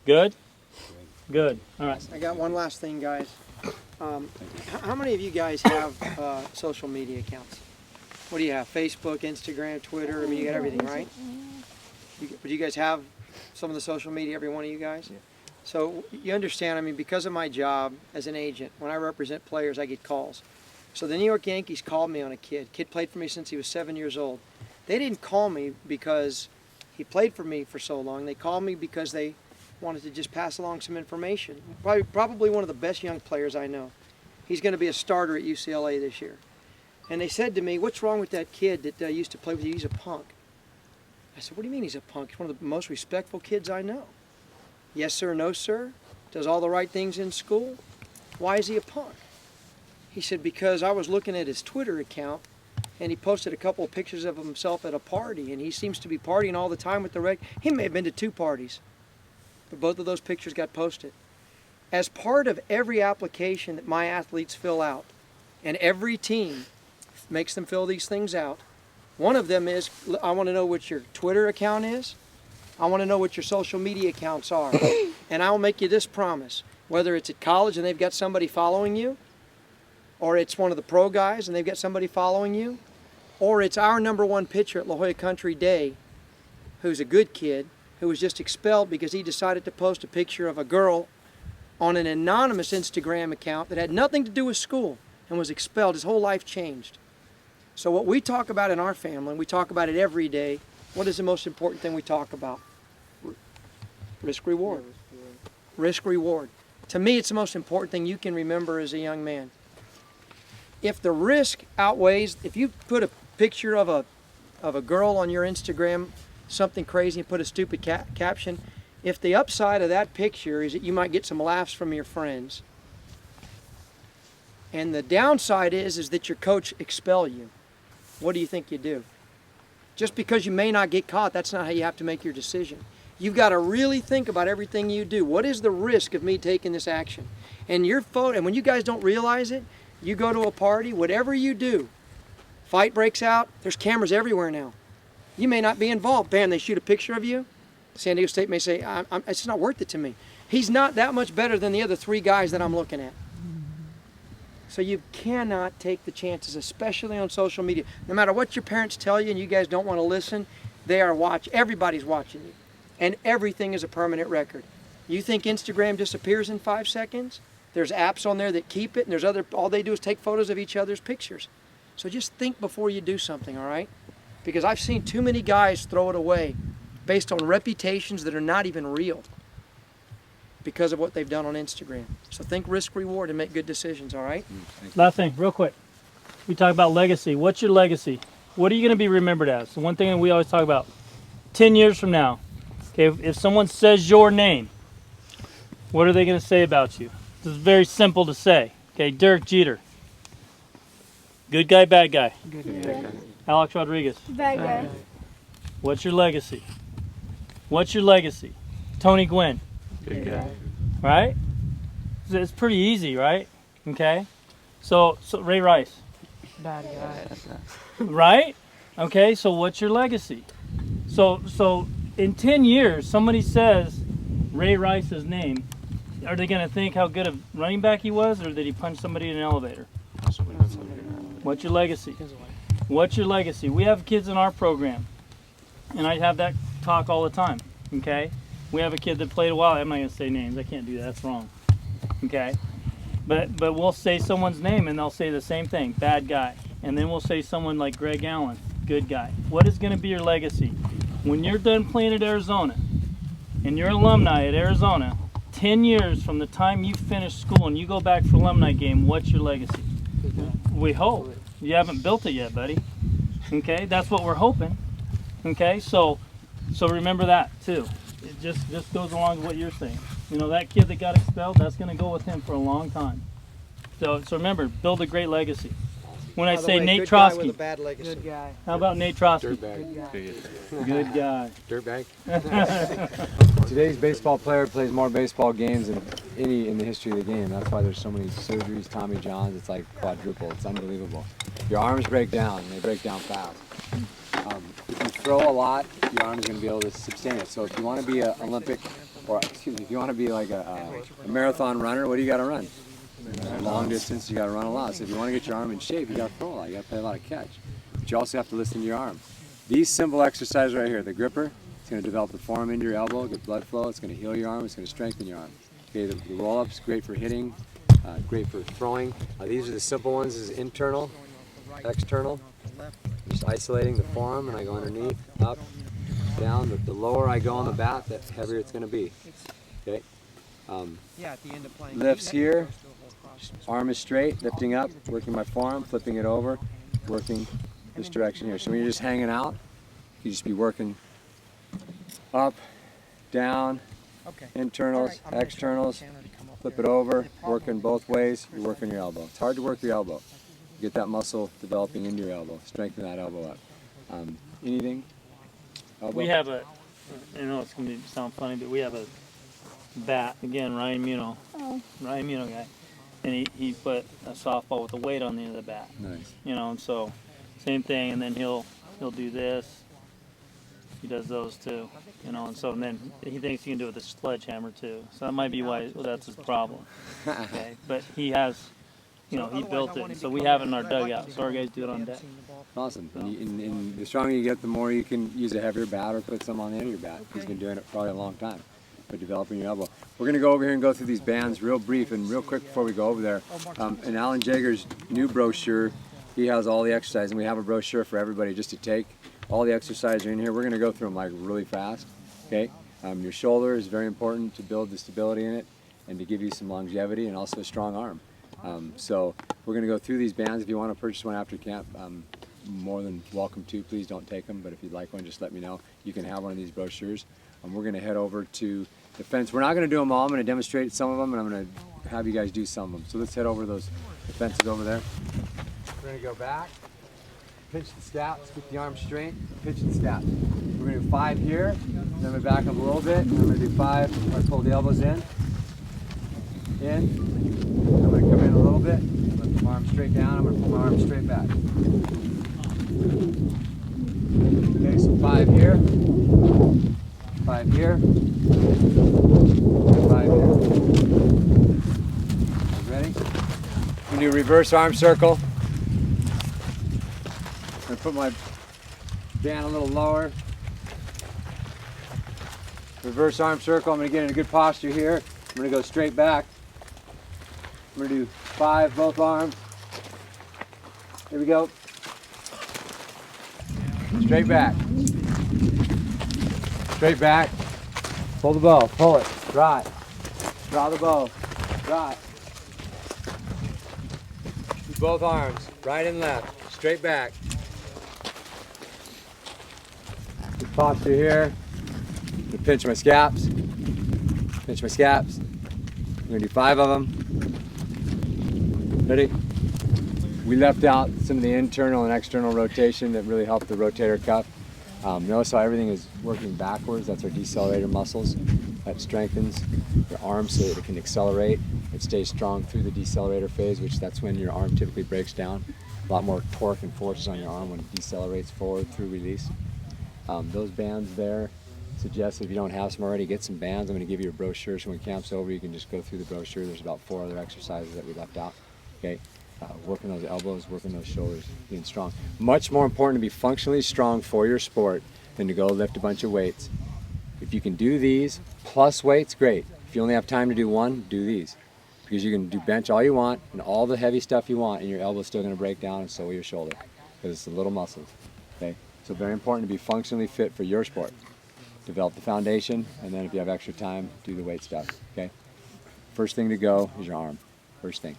Good? Good. All right. I got one last thing, guys. How many of you guys have social media accounts? What do you have? Facebook, Instagram, Twitter? I mean, you got everything, right? But you guys have some of the social media, every one of you guys? Yeah. So you understand, I mean, because of my job as an agent, when I represent players, I get calls. So the New York Yankees called me on a kid. Kid played for me since he was 7 years old. They didn't call me because he played for me for so long. They called me because they wanted to just pass along some information. Probably one of the best young players I know. He's going to be a starter at UCLA this year. And they said to me, what's wrong with that kid that used to play with you? He's a punk. I said, what do you mean he's a punk? He's one of the most respectful kids I know. Yes, sir, no, sir. Does all the right things in school. Why is he a punk? He said, because I was looking at his Twitter account, and he posted a couple of pictures of himself at a party, and he seems to be partying all the time with the He may have been to 2 parties, but both of those pictures got posted. As part of every application that my athletes fill out, and every team makes them fill these things out, one of them is, I want to know what your Twitter account is. I want to know what your social media accounts are. And I will make you this promise, whether it's at college and they've got somebody following you, or it's one of the pro guys and they've got somebody following you, or it's our #1 pitcher at La Jolla Country Day, who's a good kid, who was just expelled because he decided to post a picture of a girl on an anonymous Instagram account that had nothing to do with school and was expelled. His whole life changed. So what we talk about in our family, and we talk about it every day, what is the most important thing we talk about? Risk reward. Risk reward. To me, it's the most important thing you can remember as a young man. If the risk outweighs, if you put a picture of a girl on your Instagram, something crazy, and put a stupid caption, if the upside of that picture is that you might get some laughs from your friends, and the downside is that your coach expel you, what do you think you do? Just because you may not get caught, that's not how you have to make your decision. You've got to really think about everything you do. What is the risk of me taking this action? And your phone, and when you guys don't realize it, you go to a party, whatever you do, fight breaks out, there's cameras everywhere now. You may not be involved. Bam, they shoot a picture of you. San Diego State may say, it's not worth it to me. He's not that much better than the other 3 guys that I'm looking at. So you cannot take the chances, especially on social media. No matter what your parents tell you and you guys don't want to listen, they are everybody's watching you. And everything is a permanent record. You think Instagram disappears in 5 seconds? There's apps on there that keep it, and there's all they do is take photos of each other's pictures. So just think before you do something, all right? Because I've seen too many guys throw it away based on reputations that are not even real because of what they've done on Instagram. So think risk reward and make good decisions, all right? Last thing, real quick. We talk about legacy. What's your legacy? What are you going to be remembered as? The one thing that we always talk about. 10 years from now, okay, if someone says your name, what are they going to say about you? This is very simple to say. Okay, Derek Jeter. Good guy, bad guy? Good guy. Alex Rodriguez. Bad guy. What's your legacy? What's your legacy? Tony Gwynn. Good guy. Right? It's pretty easy, right? Okay. So Ray Rice. Bad guy. Right? Okay, so what's your legacy? So in 10 years, somebody says Ray Rice's name, are they going to think how good a running back he was, or did he punch somebody in an elevator? What's your legacy? What's your legacy? We have kids in our program, and I have that talk all the time, okay? We have a kid that played a while. I'm not going to say names. I can't do that. That's wrong, okay? But we'll say someone's name, and they'll say the same thing, bad guy. And then we'll say someone like Greg Allen, good guy. What is going to be your legacy? When you're done playing at Arizona, and you're an alumni at Arizona, 10 years from the time you finish school and you go back for alumni game, what's your legacy? We hope. You haven't built it yet, buddy. Okay, that's what we're hoping. Okay, so remember that too. It just goes along with what you're saying. You know, that kid that got expelled, that's going to go with him for a long time. So remember, build a great legacy. When I By the say way, Nate good guy with a Trotsky, bad legacy. Good guy. how about Nate Trotsky? Dirtbag. Good guy. Dirtbag. Today's baseball player plays more baseball games than any in the history of the game. That's why there's so many surgeries, Tommy Johns. It's like quadruple. It's unbelievable. Your arms break down. They break down fast. If you throw a lot, your arm's going to be able to sustain it. So if you want to be an Olympic, if you want to be like a marathon runner, what do you got to run? Long distance, you got to run a lot. So if you want to get your arm in shape, you got to throw a lot. You got to play a lot of catch. But you also have to listen to your arm. These simple exercises right here, the gripper, it's going to develop the form into your elbow, get blood flow. It's going to heal your arm. It's going to strengthen your arm. Okay, the roll-ups, great for hitting, great for throwing. These are the simple ones. This is internal, external. Just isolating the forearm, and I go underneath, up, down. The lower I go on the bat, the heavier it's going to be. Okay. Yeah, at the end of playing. Lifts here. Arm is straight, lifting up, working my forearm, flipping it over, working this direction here. So when you're just hanging out, you just be working up, down, internals, externals, flip it over, working both ways, you're working your elbow. It's hard to work your elbow. Get that muscle developing into your elbow, strengthen that elbow up. Anything? Elbow? We have a, I know it's going to sound funny, but we have a bat, again, Ryan Muno. Ryan Muno guy. And he put a softball with a weight on the end of the bat. Nice. You know, and so same thing, and then he'll do this, He does those too, you know, and so and then he thinks he can do it with a sledgehammer too. So that might be why that's his problem. Okay, but he has, you know, he built it, so we have it in our dugout. So our guys do it on deck. Awesome. And the stronger you get, the more you can use a heavier bat or put some on the end of your bat. He's been doing it probably a long time, but developing your elbow. We're going to go over here and go through these bands real brief and real quick before we go over there. In Alan Jager's new brochure, he has all the exercises, and we have a brochure for everybody just to take. All the exercises are in here. We're going to go through them like really fast. Okay. Your shoulder is very important to build the stability in it and to give you some longevity and also a strong arm. So we're going to go through these bands. If you want to purchase one after camp, more than welcome to. Please don't take them, but if you'd like one, just let me know. You can have one of these brochures. We're going to head over to the fence. We're not going to do them all. I'm going to demonstrate some of them, and I'm going to have you guys do some of them. So let's head over the fences over there. We're going to go back, pinch the scaps, keep the arms straight, pinch the scaps. We're going to do 5 here, then we back up a little bit, and I'm going to do 5. Let's pull the elbows in. I'm going to come in a little bit, let my arms straight down, I'm going to pull my arms straight back. Okay, so 5 here, 5 here, 5 here. Ready? I'm going to do reverse arm circle. I'm going to put my band a little lower. Reverse arm circle, I'm going to get in a good posture here. I'm going to go straight back. I'm going to do 5, both arms. Here we go. Straight back. Straight back. Pull the bow. Pull it. Draw it. Draw the bow. Draw it. Do both arms. Right and left. Straight back. Good posture here. I'm going to pinch my scaps. Pinch my scaps. I'm going to do 5 of them. Ready? We left out some of the internal and external rotation that really helped the rotator cuff. Notice how everything is working backwards. That's our decelerator muscles. That strengthens your arm so that it can accelerate. It stays strong through the decelerator phase, which that's when your arm typically breaks down. A lot more torque and forces on your arm when it decelerates forward through release. Those bands there suggest if you don't have some already, get some bands. I'm going to give you a brochure, so when camp's over you can just go through the brochure. There's about 4 other exercises that we left out. Okay, working those elbows, working those shoulders, being strong. Much more important to be functionally strong for your sport than to go lift a bunch of weights. If you can do these plus weights, great. If you only have time to do one, do these. Because you can do bench all you want and all the heavy stuff you want, and your elbow's still going to break down, and so will your shoulder, because it's the little muscles. Okay, so very important to be functionally fit for your sport. Develop the foundation, and then if you have extra time, do the weight stuff. Okay, first thing to go is your arm. First thing.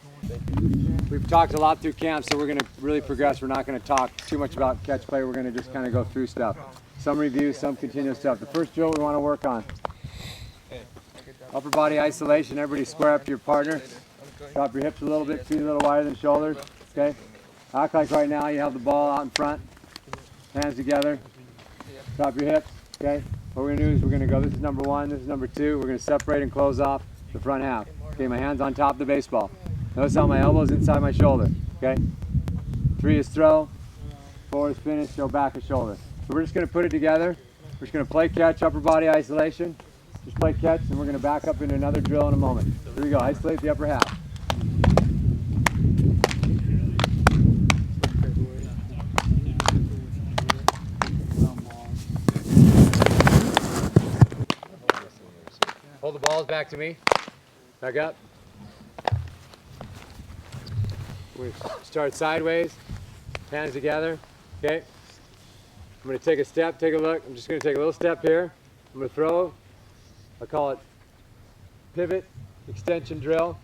We've talked a lot through camp, so we're going to really progress. We're not going to talk too much about catch play. We're going to just kind of go through stuff. Some review, some continuous stuff. The first drill we want to work on. Upper body isolation. Everybody square up to your partner. Drop your hips a little bit, feet a little wider than shoulders. Okay? Act like right now you have the ball out in front. Hands together. Drop your hips. Okay? What we're going to do is we're going to go, this is number 1, this is number 2. We're going to separate and close off the front half. Okay, my hand's on top of the baseball. Notice how my elbow's inside my shoulder. Okay? 3 is throw. 4 is finish. Go back and shoulder. So we're just going to put it together. We're just going to play catch, upper body isolation. Just play catch, and we're going to back up into another drill in a moment. Here we go. Isolate the upper half. Hold the balls back to me. Back up. We start sideways, hands together. Okay. I'm going to take a step, take a look. I'm just going to take a little step here. I'm going to throw. I call it pivot extension drill.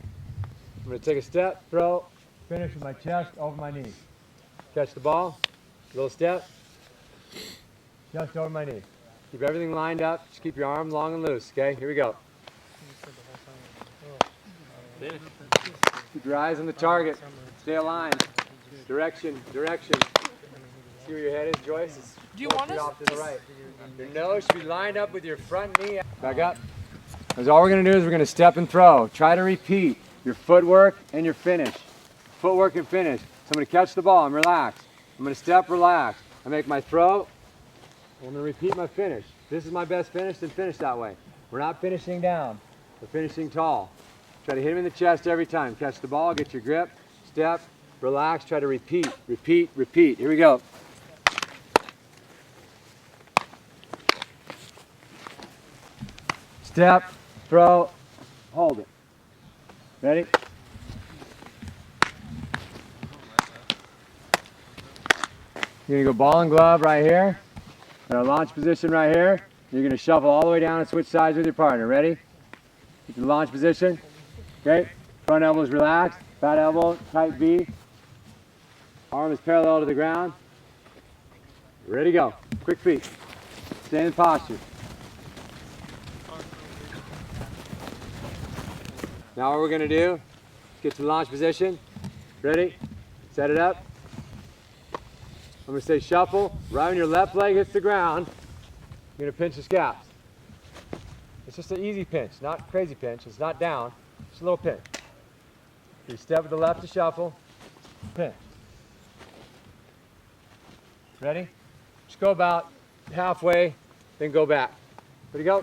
I'm going to take a step, throw, finish with my chest over my knee. Catch the ball, little step, just over my knee. Keep everything lined up. Just keep your arm long and loose. Okay, here we go. Keep your eyes on the target. Stay aligned. Direction, direction. See where your head is, Joyce? Do you want us off to the right. Your nose should be lined up with your front knee. Back up. Because all we're going to do is we're going to step and throw. Try to repeat your footwork and your finish. Footwork and finish. So I'm going to catch the ball. I'm relaxed. I'm going to step, relax. I make my throw. I'm gonna repeat my finish. If this is my best finish, then finish that way. We're not finishing down, we're finishing tall. Try to hit him in the chest every time. Catch the ball, get your grip, step, relax, try to repeat, repeat, repeat. Here we go. Step, throw, hold it. Ready? You're gonna go ball and glove right here. In our launch position right here. You're gonna shuffle all the way down and switch sides with your partner. Ready? Get to the launch position. Okay. Front elbow is relaxed. Fat elbow, tight V. Arm is parallel to the ground. Ready to go. Quick feet. Stay in posture. Now what we're gonna do, get to the launch position. Ready? Set it up. I'm gonna say shuffle. Right when your left leg hits the ground, you're gonna pinch the scaps. It's just an easy pinch, not crazy pinch. It's not down, just a little pinch. You step with the left to shuffle, pinch. Ready? Just go about halfway, then go back. Ready to go?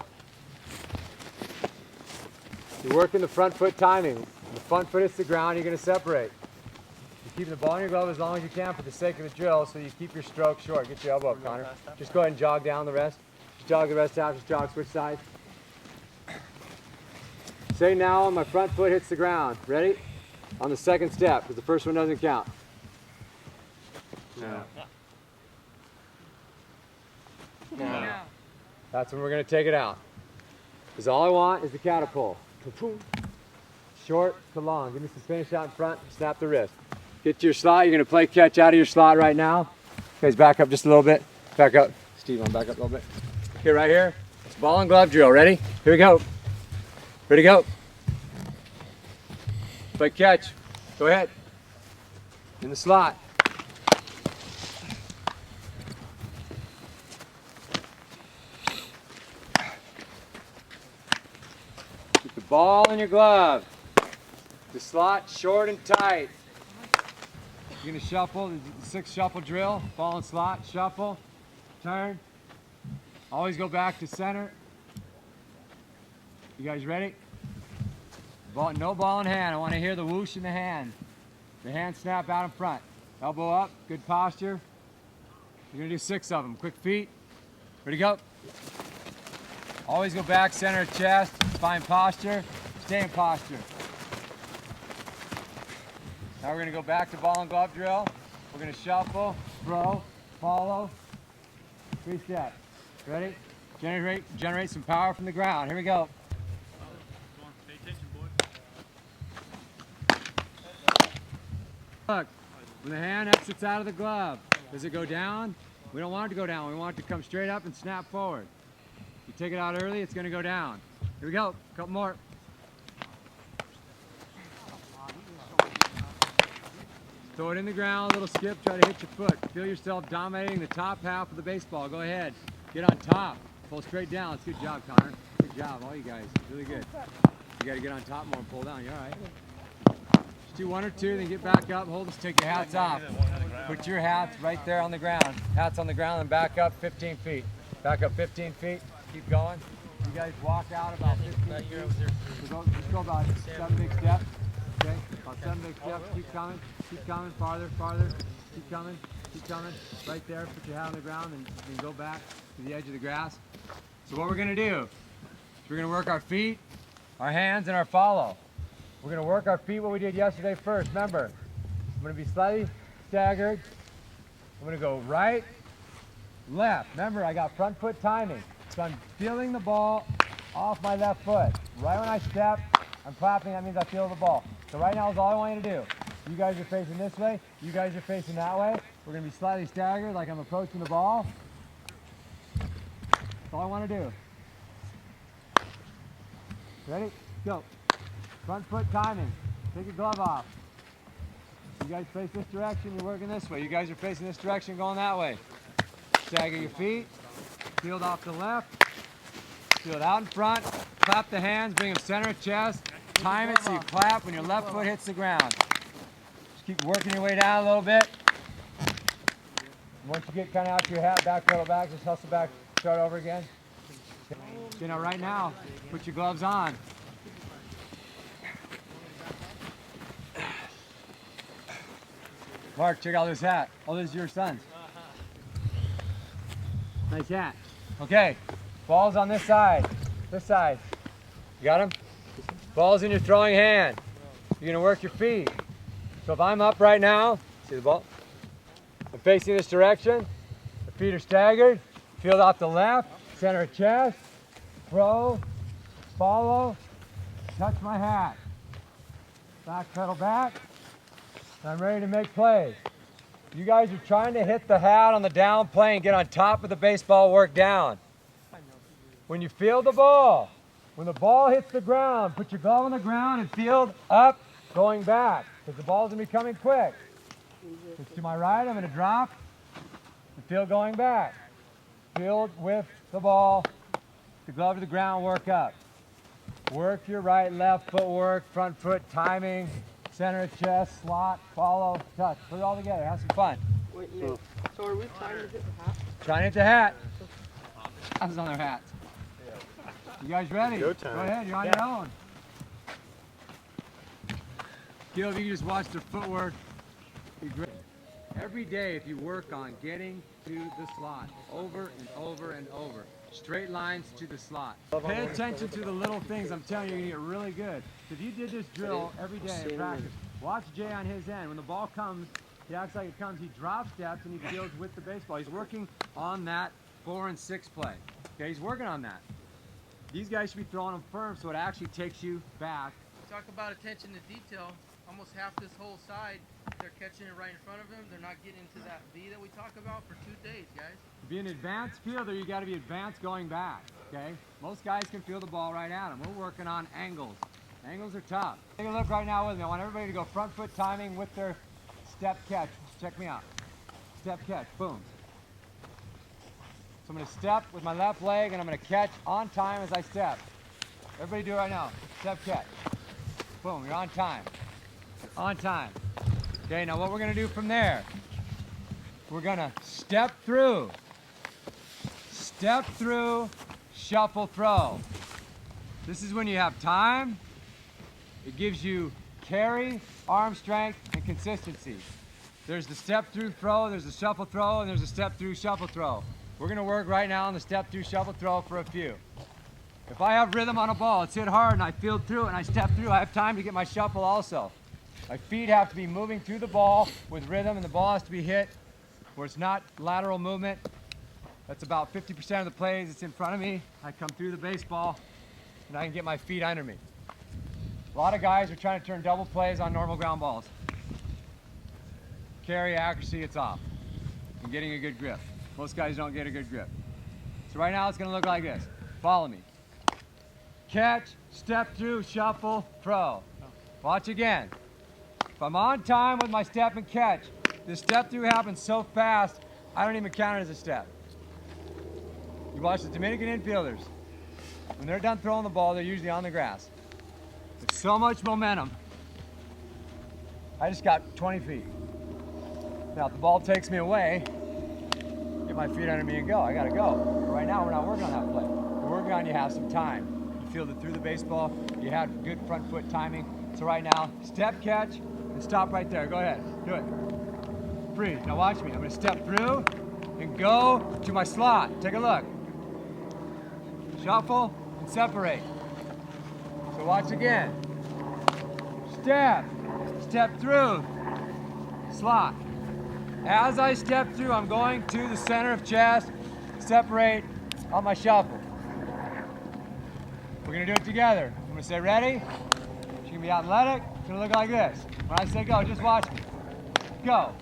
You're working the front foot timing. When the front foot hits the ground, you're gonna separate. You're keeping the ball in your glove as long as you can for the sake of the drill, so you keep your stroke short. Get your elbow up, Connor. Just go ahead and jog down the rest. Just jog the rest out, just jog, switch sides. Say now when my front foot hits the ground. Ready? On the second step, because the first one doesn't count. No. No. That's when we're gonna take it out. Because all I want is the catapult. Short to long. Give me some finish out in front, snap the wrist. Get to your slot, you're gonna play catch out of your slot right now. Guys, back up just a little bit. Back up. Steve, on back up a little bit. Okay, right here. It's ball and glove drill. Ready? Here we go. Ready to go. Play catch. Go ahead. In the slot. Keep the ball in your glove. The slot short and tight. You're gonna shuffle, the 6 shuffle drill, ball and slot, shuffle, turn. Always go back to center. You guys ready? Ball, no ball in hand. I want to hear the whoosh in the hand. The hand snap out in front. Elbow up, good posture. You're gonna do 6 of them. Quick feet. Ready to go. Always go back, center of chest, find posture, stay in posture. Now we're gonna go back to ball and glove drill. We're gonna shuffle, throw, follow, 3 steps. Ready? Generate some power from the ground. Here we go. Look, when the hand exits out of the glove, does it go down? We don't want it to go down. We want it to come straight up and snap forward. You take it out early, it's gonna go down. Here we go, a couple more. Throw it in the ground, a little skip, try to hit your foot. Feel yourself dominating the top half of the baseball. Go ahead, get on top. Pull straight down. That's good job, Connor. Good job, all you guys. Really good. You gotta get on top more and pull down. You all right? Just do 1 or 2, then get back up. Hold this, take your hats off. Put your hats right there on the ground. Hats on the ground and back up 15 feet. Back up 15 feet. Keep going. You guys walk out about 15 feet. Just go about 7 big steps. Okay? About 7 big steps. Keep coming. Keep coming. Farther, farther. Keep coming. Keep coming. Right there. Put your hat on the ground and then go back to the edge of the grass. So what we're going to do is we're going to work our feet, our hands, and our follow. We're going to work our feet what we did yesterday first. Remember, I'm going to be slightly staggered. I'm going to go right, left. Remember, I got front foot timing. So I'm feeling the ball off my left foot. Right when I step, I'm clapping. That means I feel the ball. So right now is all I want you to do. You guys are facing this way. You guys are facing that way. We're going to be slightly staggered like I'm approaching the ball. That's all I want to do. Ready? Go. Front foot timing. Take your glove off. You guys face this direction, you're working this way. You guys are facing this direction, going that way. Stagger your feet. Field off to the left. Field out in front. Clap the hands, bring them center of chest. Time it so you clap when your left foot hits the ground. Just keep working your way down a little bit. Once you get kind of out your hat, back pedal back, just hustle back, start over again. You know, right now, put your gloves on. Mark, check out this hat. Oh, this is your son's. Nice hat. Okay, ball's on this side. This side. You got him? Ball's in your throwing hand. You're gonna work your feet. So if I'm up right now, see the ball? I'm facing this direction. The feet are staggered. Field off the left, center of chest, throw, follow, touch my hat. Back pedal back. I'm ready to make plays. You guys are trying to hit the hat on the down play and get on top of the baseball, work down. When you field the ball, when the ball hits the ground, put your glove on the ground and field up, going back, because the ball's gonna be coming quick. It's to my right, I'm gonna drop, and field going back. Field with the ball, the glove to the ground, work up. Work your right, left footwork, front foot timing, center of chest, slot, follow, touch. Put it all together, have some fun. Wait, no. So are we trying to hit the hat? Try and hit the hat. I was on their hats. You guys ready? Go time. Go ahead, you're on your own. Gil, if you can just watch their footwork, be great. Every day, if you work on getting to the slot over and over and over, straight lines to the slot. Pay attention to the little things. I'm telling you, you're gonna get really good. If you did this drill every day in practice, watch Jay on his end. When the ball comes, he acts like it comes. He drop steps and he fields with the baseball. He's working on that 4 and 6 play. Okay, he's working on that. These guys should be throwing them firm, so it actually takes you back. Talk about attention to detail. Almost half this whole side, they're catching it right in front of them. They're not getting into that V that we talk about for 2 days, guys. To be an advanced fielder, you got to be advanced going back. Okay, most guys can field the ball right at them. We're working on angles. Angles are tough. Take a look right now with me. I want everybody to go front foot timing with their step catch. Check me out. Step catch. Boom. So I'm going to step with my left leg and I'm going to catch on time as I step. Everybody do it right now. Step catch. Boom. You're on time. On time. Okay, now what we're going to do from there, we're going to step through, shuffle, throw. This is when you have time. It gives you carry, arm strength, and consistency. There's the step through throw, there's the shuffle throw, and there's a step through shuffle throw. We're gonna work right now on the step through shuffle throw for a few. If I have rhythm on a ball, it's hit hard and I field through it and I step through, I have time to get my shuffle also. My feet have to be moving through the ball with rhythm and the ball has to be hit where it's not lateral movement. That's about 50% of the plays. It's in front of me. I come through the baseball and I can get my feet under me. A lot of guys are trying to turn double plays on normal ground balls. Carry, accuracy, it's off. And getting a good grip. Most guys don't get a good grip. So right now it's gonna look like this. Follow me. Catch, step through, shuffle, throw. Watch again. If I'm on time with my step and catch, this step through happens so fast, I don't even count it as a step. You watch the Dominican infielders. When they're done throwing the ball, they're usually on the grass. There's so much momentum. I just got 20 feet. Now if the ball takes me away, get my feet under me and go. I gotta go. But right now we're not working on that play. We're working on you have some time. You fielded through the baseball, you had good front foot timing. So right now, step catch and stop right there. Go ahead, do it. Breathe, now watch me. I'm gonna step through and go to my slot. Take a look. Shuffle and separate. So watch again. Step through, slot. As I step through, I'm going to the center of chest, separate on my shuffle. We're gonna do it together. I'm gonna say ready. She's gonna be athletic. It's gonna look like this. When I say go, just watch me. Go.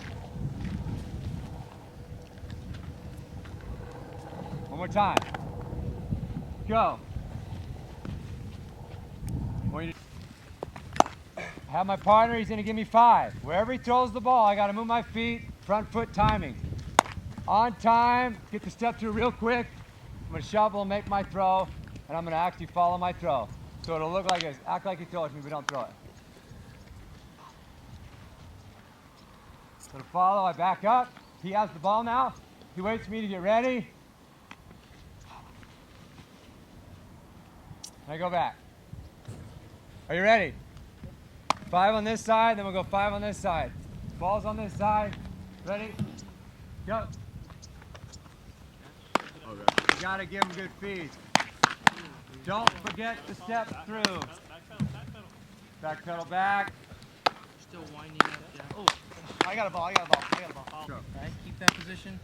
One more time. Go. Have my partner, he's gonna give me 5. Wherever he throws the ball, I gotta move my feet, front foot timing. On time, get the step through real quick. I'm gonna shovel and make my throw, and I'm gonna actually follow my throw. So it'll look like this. Act like you throw it to me, but don't throw it. So to follow, I back up, He has the ball now. He waits for me to get ready. I go back. Are you ready? 5 on this side, then we'll go 5 on this side. Ball's on this side. Ready? Go. You gotta give him good feed. Don't forget to step through. Back pedal back. Still winding up. Yeah. Oh, I got a ball. Go. right. Keep that position.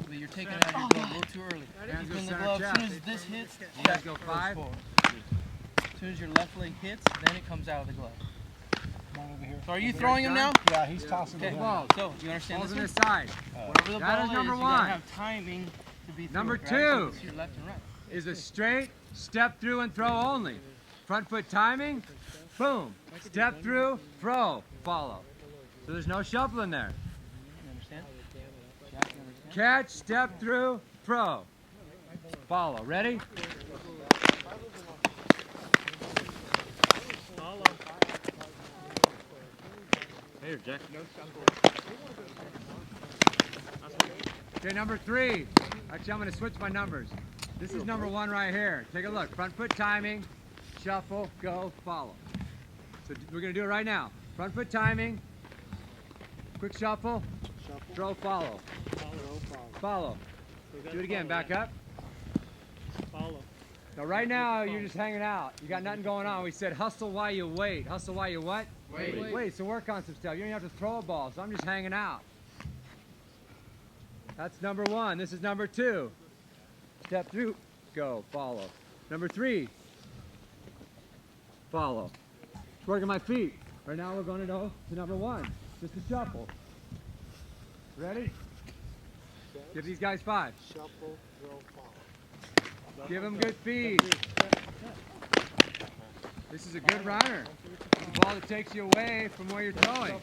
But you're taking it out of your glove a little too early. Hands Keep go in the center glove. As chest. soon as this hits, You guys that go goes 5. forward. As soon as your left leg hits, then it comes out of the glove. So are you throwing him now? Yeah, he's tossing Okay. Ball. So you understand Ball's this on one? this side. Whatever the That ball is number you 1. gotta have timing to be through Number it, right? 2. So it's your left and right. Is a straight step through and throw only. Front foot timing, boom. Step through, throw, follow. So there's no shuffling there. You understand? Catch, step through, throw, follow. Ready? Here, Jack. Okay, number 3. Actually, I'm going to switch my numbers. This is number 1 right here. Take a look. Front foot timing, shuffle, go, follow. So we're going to do it right now. Front foot timing, quick shuffle, throw, follow. Follow. Do it again. Back up. Follow. Now, right now, you're just hanging out. You got nothing going on. We said hustle while you wait. Hustle while you what? Wait. So work on some stuff. You don't even have to throw a ball. So I'm just hanging out. That's number 1. This is number 2. Step through. Go. Follow. Number 3. Follow. Just working my feet. Right now, we're going to go to number 1. Just a shuffle. Ready? Give these guys 5. Shuffle, throw, follow. Give them good feed. This is a good runner. It's a ball that takes you away from where you're throwing.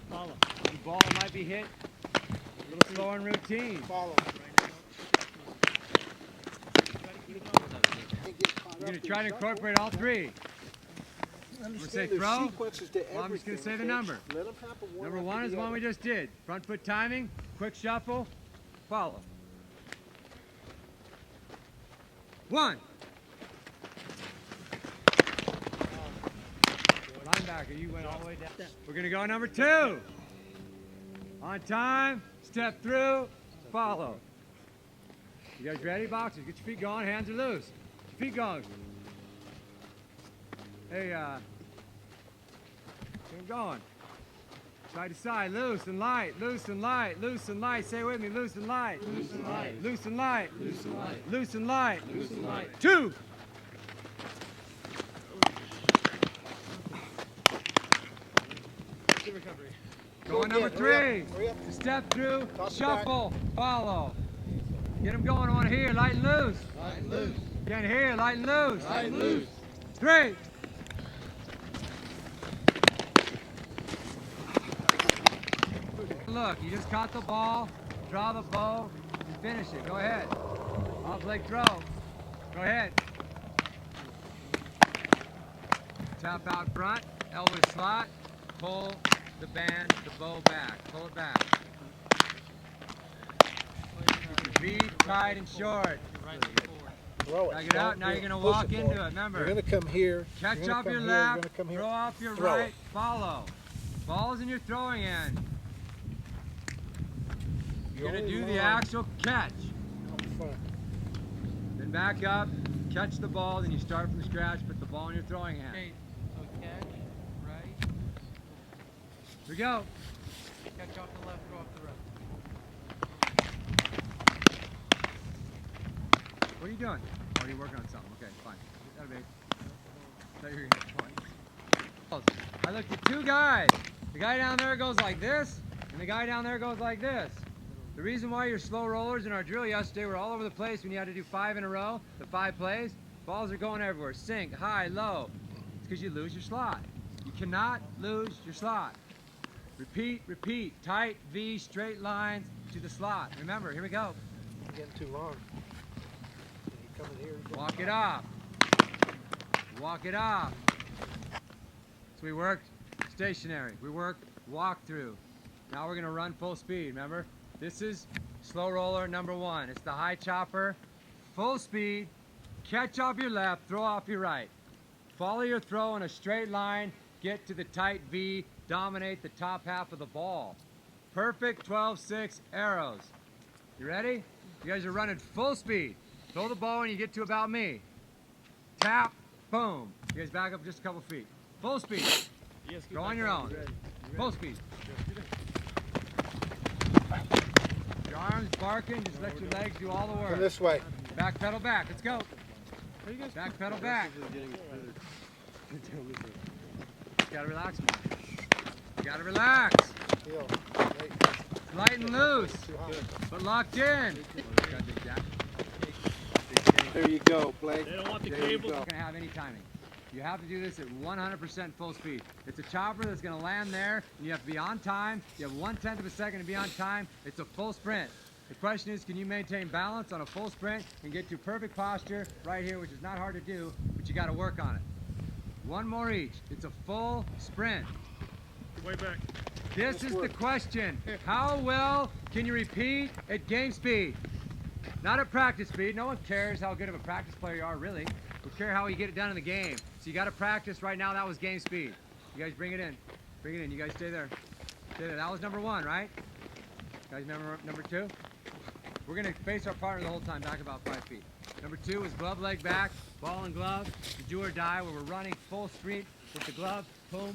Follow. The ball might be hit a little slower in routine. Follow. You're going to try to incorporate all 3. I'm going to say throw. Well, I'm just going to say the number. Number 1 is the one we just did. Front foot timing, quick shuffle, follow. 1. Linebacker, you went all the way down. We're going to go number 2. On time, step through, follow. You guys ready, boxers? Get your feet going, hands are loose. Get your feet going. Hey, keep going. Side to side, loose and light, loose and light, loose and light. Say it with me, loose and light. Loose and light. Loose and light. Loose and light. Loose and light. Loose and light. 2. Going number 3. Step through, shuffle, follow. Get them going. I want to hear light and loose. Light and loose. Can't hear light and loose. Light and loose. 3. Look, you just caught the ball, draw the bow, and finish it. Go ahead. Off leg throw. Go ahead. Tap out front, elbow slot, pull the band, the bow back. Pull it back. Keep your feet tight and short. Throw Back it out. Now you're going to walk into it. Remember, You're going to come here. catch you're gonna off your come here, you're left, gonna come here. throw off your Throw right, it. follow. Ball's in your throwing end. You're going to do the actual catch. Then back up, catch the ball, then you start from scratch, put the ball in your throwing hand. Okay, so catch, right, Here we go. catch off the left, throw off the right. What are you doing? Oh, you're working on something. Okay, fine. That'll be. Thought you were gonna point. I looked at 2 guys. The guy down there goes like this, and the guy down there goes like this. The reason why your slow rollers in our drill yesterday were all over the place when you had to do 5 in a row, the 5 plays, balls are going everywhere. Sink, high, low. It's because you lose your slot. You cannot lose your slot. Repeat, repeat. Tight V, straight lines to the slot. Remember, here we go. You're getting too long. You come in here. Walk it off. Walk it off. So we worked stationary. We worked walk through. Now we're gonna run full speed, remember? This is slow roller number 1. It's the high chopper, full speed, catch off your left, throw off your right. Follow your throw in a straight line, get to the tight V, dominate the top half of the ball. Perfect 12-6 arrows. You ready? You guys are running full speed. Throw the ball when you get to about me. Tap, boom. You guys back up just a couple feet. Full speed. Go on your own. Full speed. Your arms barking, just let your legs do all the work. Come this way. Back pedal back, let's go. Back pedal back. You gotta relax more. You gotta relax. Heel. Light and loose, but locked in. There you go, Blake. They don't want the There you cable. go. Not gonna have any timing. You have to do this at 100% full speed. It's a chopper that's gonna land there, and you have to be on time. You have 1/10 of a second to be on time. It's a full sprint. The question is, can you maintain balance on a full sprint and get to perfect posture right here, which is not hard to do, but you gotta work on it. One more each. It's a full sprint. Way back. This is the question. How well can you repeat at game speed? Not at practice speed. No one cares how good of a practice player you are, really. We care how you get it done in the game. So you got to practice right now. That was game speed. You guys bring it in. Bring it in. You guys stay there. Stay there. That was number 1, right? Guys, number 2? We're going to face our partner the whole time, back about 5 feet. Number 2 is glove leg back, ball and glove, the do or die, where we're running full speed with the glove, boom,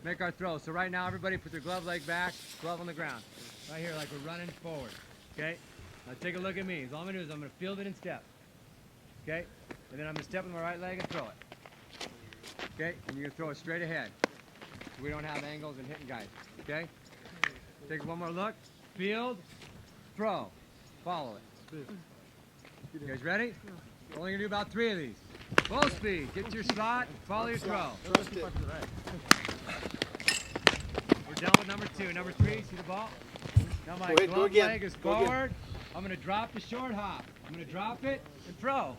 make our throw. So right now, everybody put their glove leg back, glove on the ground. Right here, like we're running forward, okay? Now take a look at me. All I'm gonna do is I'm gonna field it and step, okay? And then I'm gonna step with my right leg and throw it, okay? And you're gonna throw it straight ahead. So we don't have angles and hitting guys, okay? Take one more look, field, throw, follow it. You guys ready? We're only gonna do about 3 of these. Full speed, get to your slot, follow your throw. Trust it. We're done with number 2. Number 3, see the ball? Now my Go ahead, go glove again. leg is Go again. forward. I'm gonna drop the short hop. I'm gonna drop it and throw.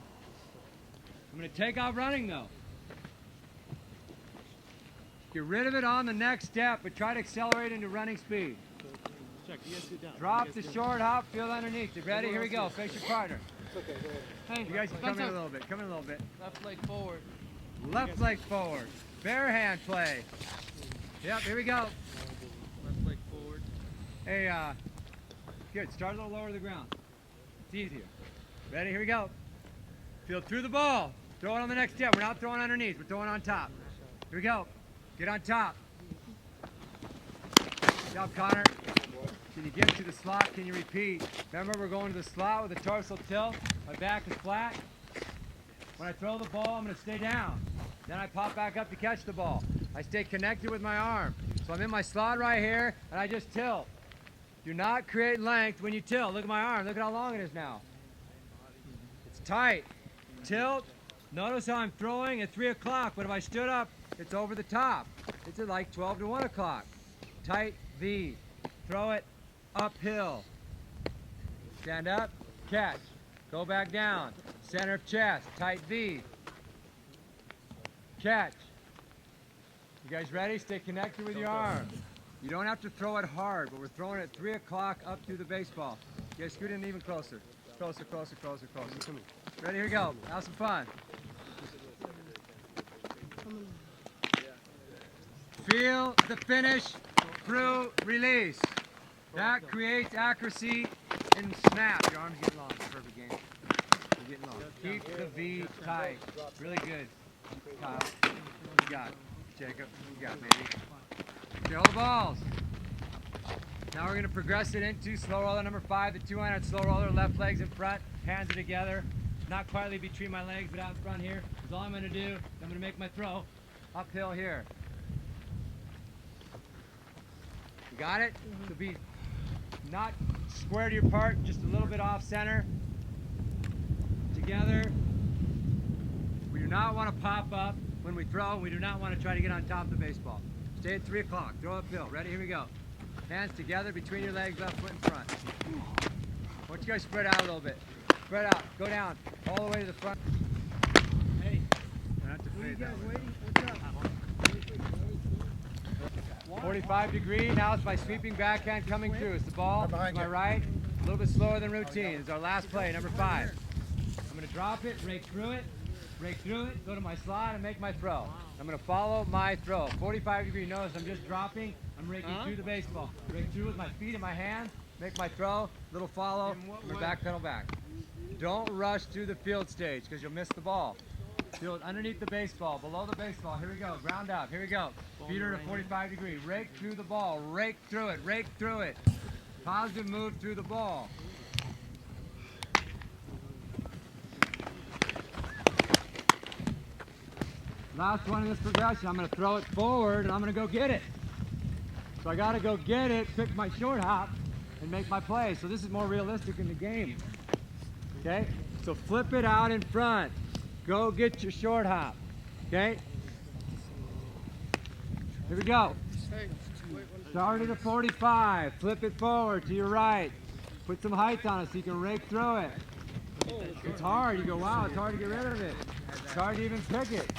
I'm gonna take off running though. Get rid of it on the next step, but try to accelerate into running speed. Drop the short hop, field underneath. You ready? Here we go. Face your partner. Hey, You guys can come in a little bit. Come in a little bit. Left leg forward. Left leg forward. Bare hand play. Yep, here we go. Left leg forward. Hey, good. Start a little lower to the ground. It's easier. Ready? Here we go. Field through the ball. Throw it on the next step. We're not throwing underneath. We're throwing on top. Here we go. Get on top. Good job, Connor. Can you get to the slot? Can you repeat? Remember, we're going to the slot with a torso tilt. My back is flat. When I throw the ball, I'm going to stay down. Then I pop back up to catch the ball. I stay connected with my arm. So I'm in my slot right here, and I just tilt. Do not create length when you tilt. Look at my arm. Look at how long it is now. It's tight. Tilt. Notice how I'm throwing at 3 o'clock, but if I stood up, it's over the top. It's at like 12 to 1 o'clock. Tight V. Throw it uphill. Stand up, catch. Go back down. Center of chest, tight V. Catch. You guys ready? Stay connected with your arm. You don't have to throw it hard, but we're throwing it at 3 o'clock up through the baseball. You guys scoot in even closer. Closer, closer, closer, closer. Ready? Here we go. Have some fun. Feel the finish through release. That creates accuracy and snap. Your arms get long. Perfect game. You're getting long. Keep the V tight. Really good. Kyle. You got it. Jacob. You got it, baby. Okay, hold the balls. Now we're going to progress it into slow roller number 5, the 200 slow roller. Left legs in front, hands are together. Not quietly between my legs, but out in front here. That's all I'm going to do. I'm going to make my throw uphill here. You got it? So be not square to your part, just a little bit off center. Together. We do not want to pop up when we throw. We do not want to try to get on top of the baseball. Stay at 3 o'clock. Throw uphill. Ready? Here we go. Hands together between your legs, left foot in front. I want you guys spread out a little bit. Spread out. Go down all the way to the front. Hey. Don't have to fade that way. 45 degree. Now it's my sweeping backhand coming through. It's the ball to my right. A little bit slower than routine. It's our last play, number 5. I'm going to drop it, rake through it, go to my slot and make my throw. I'm going to follow my throw. 45 degree. Notice I'm just dropping. I'm raking through the baseball. Rake through with my feet and my hands. Make my throw. Little follow. I'm going to back pedal back. Don't rush through the field stage because you'll miss the ball. Field underneath the baseball, below the baseball. Here we go. Ground up. Here we go. Feeder to 45 degree. Rake through the ball. Rake through it. Rake through it. Positive move through the ball. Last one in this progression, I'm going to throw it forward and I'm going to go get it. So I got to go get it, pick my short hop, and make my play. So this is more realistic in the game. Okay? So flip it out in front. Go get your short hop. Okay? Here we go. Start at a 45. Flip it forward to your right. Put some height on it so you can rake through it. It's hard. You go, wow, it's hard to get rid of it. It's hard to even pick it.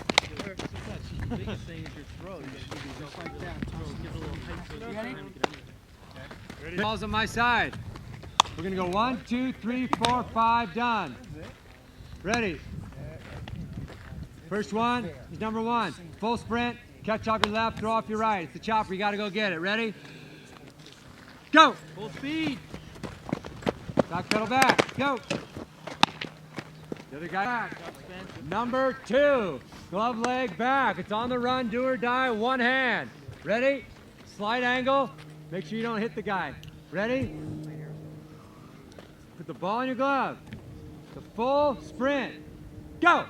The biggest thing is your throw. You gotta do just like that. Give a little height to it. Ball's on my side. We're gonna go 1, 2, 3, 4, 5, done. Ready. First one is number 1. Full sprint, catch off your left, throw off your right. It's the chopper, you gotta go get it. Ready? Go! Full speed. Back pedal back, go! The other guy back. Number 2, glove leg back. It's on the run, do or die, one hand. Ready? Slight angle, make sure you don't hit the guy. Ready? Put the ball in your glove. The full sprint. Go!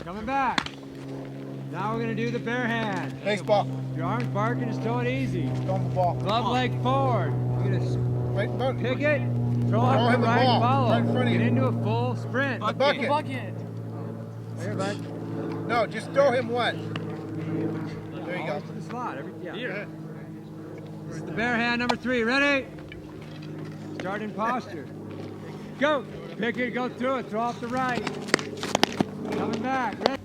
Coming back. Now we're gonna do the bare hand. Baseball. Your arms barking, just throw it easy. Throw him the ball. Glove leg forward. You're gonna Wait, no, pick it, throw Throw off the him the right, ball, follow. right in front of Get you. into a full sprint. the bucket. Bucket. Here, bud. No, just throw him one. There you go. To the slot. Yeah. This is the bare hand number 3. Ready? Start in posture. Go. Pick it, go through it. Throw off the right. Coming back. Ready?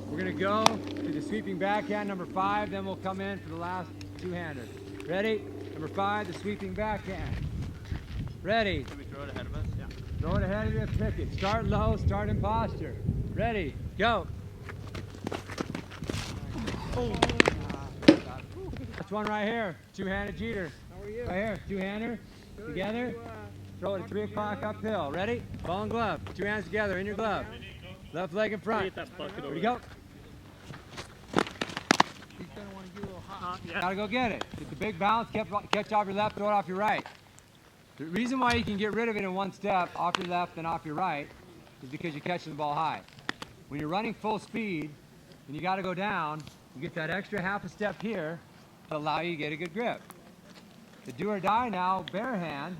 We're going to go to the sweeping backhand number 5. Then we'll come in for the last two-hander. Ready? Number 5, the sweeping backhand. Ready? Can we throw it ahead of us? Yeah. Throw it ahead of you. Pick it. Start low. Start in posture. Ready? Go. That's one right here. Two-handed Jeter. How are you? Right here. Two-hander. Together. Throw it at 3 o'clock uphill. Ready? Ball and glove. Two hands together in your glove. Left leg in front. Get that bucket over Ready? there. Go. He's gonna want to get a little hot. Yeah. Gotta go get it. Get the big bounce. Catch off your left. Throw it off your right. The reason why you can get rid of it in one step, off your left and off your right, is because you're catching the ball high. When you're running full speed and you got to go down, you get that extra half a step here to allow you to get a good grip. The do or die now, bare hand,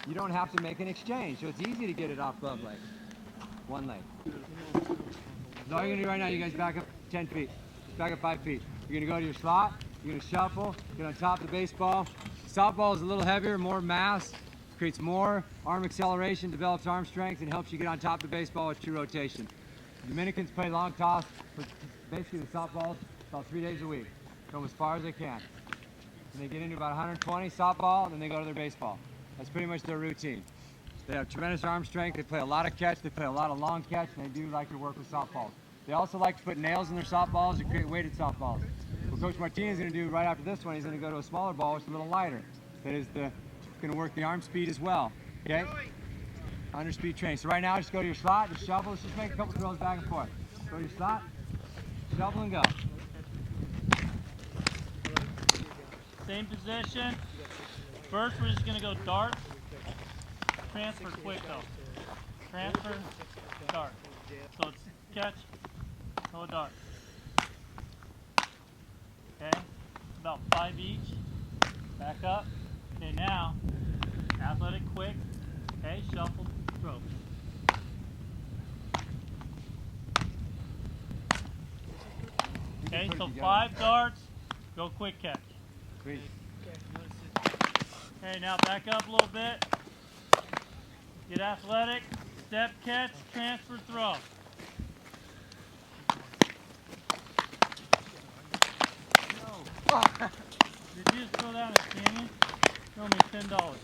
you don't have to make an exchange, so it's easy to get it off glove leg. One leg. So all you're going to do right now, you guys back up 10 feet. Back up 5 feet. You're going to go to your slot, you're going to shuffle, get on top of the baseball. Softball is a little heavier, more mass, creates more arm acceleration, develops arm strength, and helps you get on top of the baseball with true rotation. The Dominicans play long toss, but basically the softballs about 3 days a week. Go as far as they can. And they get into about 120 softball, and then they go to their baseball. That's pretty much their routine. They have tremendous arm strength, they play a lot of catch, they play a lot of long catch, and they do like to work with softballs. They also like to put nails in their softballs to create weighted softballs. What Coach Martinez is going to do right after this one, he's going to go to a smaller ball, which is a little lighter. That is going to work the arm speed as well. Okay? Under speed training. So right now, just go to your slot, just shovel. Let's just make a couple throws back and forth. Go to your slot, shovel and go. Same position. First, we're just gonna go dart. Transfer quick though. Transfer, dart. So it's catch, throw dart. Okay, about 5 each. Back up. Okay, now athletic quick. Okay, shuffle, throw. Okay, so 5 darts, go quick catch. Sweet. Okay, now back up a little bit. Get athletic, step catch, transfer, throw. you just throw that in a canyon? It's only $10.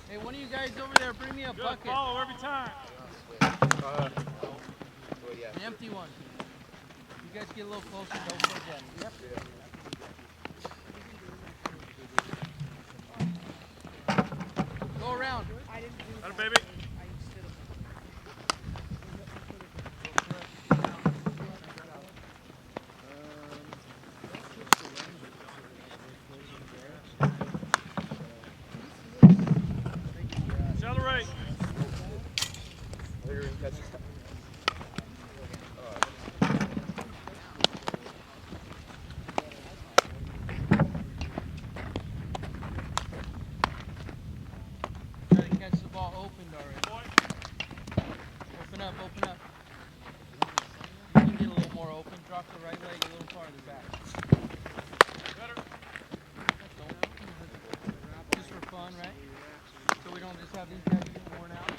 Hey, one of you guys over there, bring me a bucket. Follow every time. An empty one. You guys get a little closer, don't forget. Yep. Go around. Got it, baby. Accelerate. Try to catch the ball opened already. Open up, open up. You can get a little more open. Drop the right leg a little farther back. Better. Just for fun, right? So we don't just have these guys getting worn out.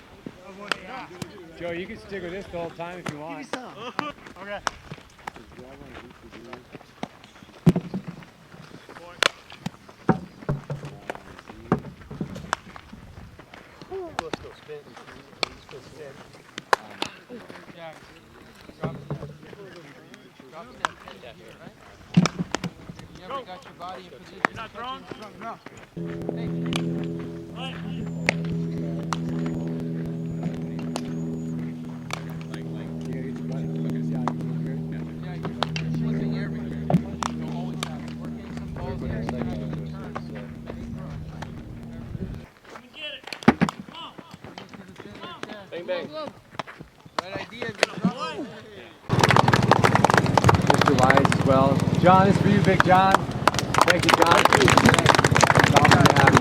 Joe, you can stick with this the whole time if you want. Okay. Yeah. Drop step. Drop step. Right? You ever got your body in position? You're not throwing? Yeah, you're flipping everywhere. You don't always have it. We're getting some balls here. You're gonna have to turn. Get it. Come on. Bang, bang. Right idea. Good drop. Mr. Wise as well. John, this is for you, Big John. Thank you, John. It's awesome to have you.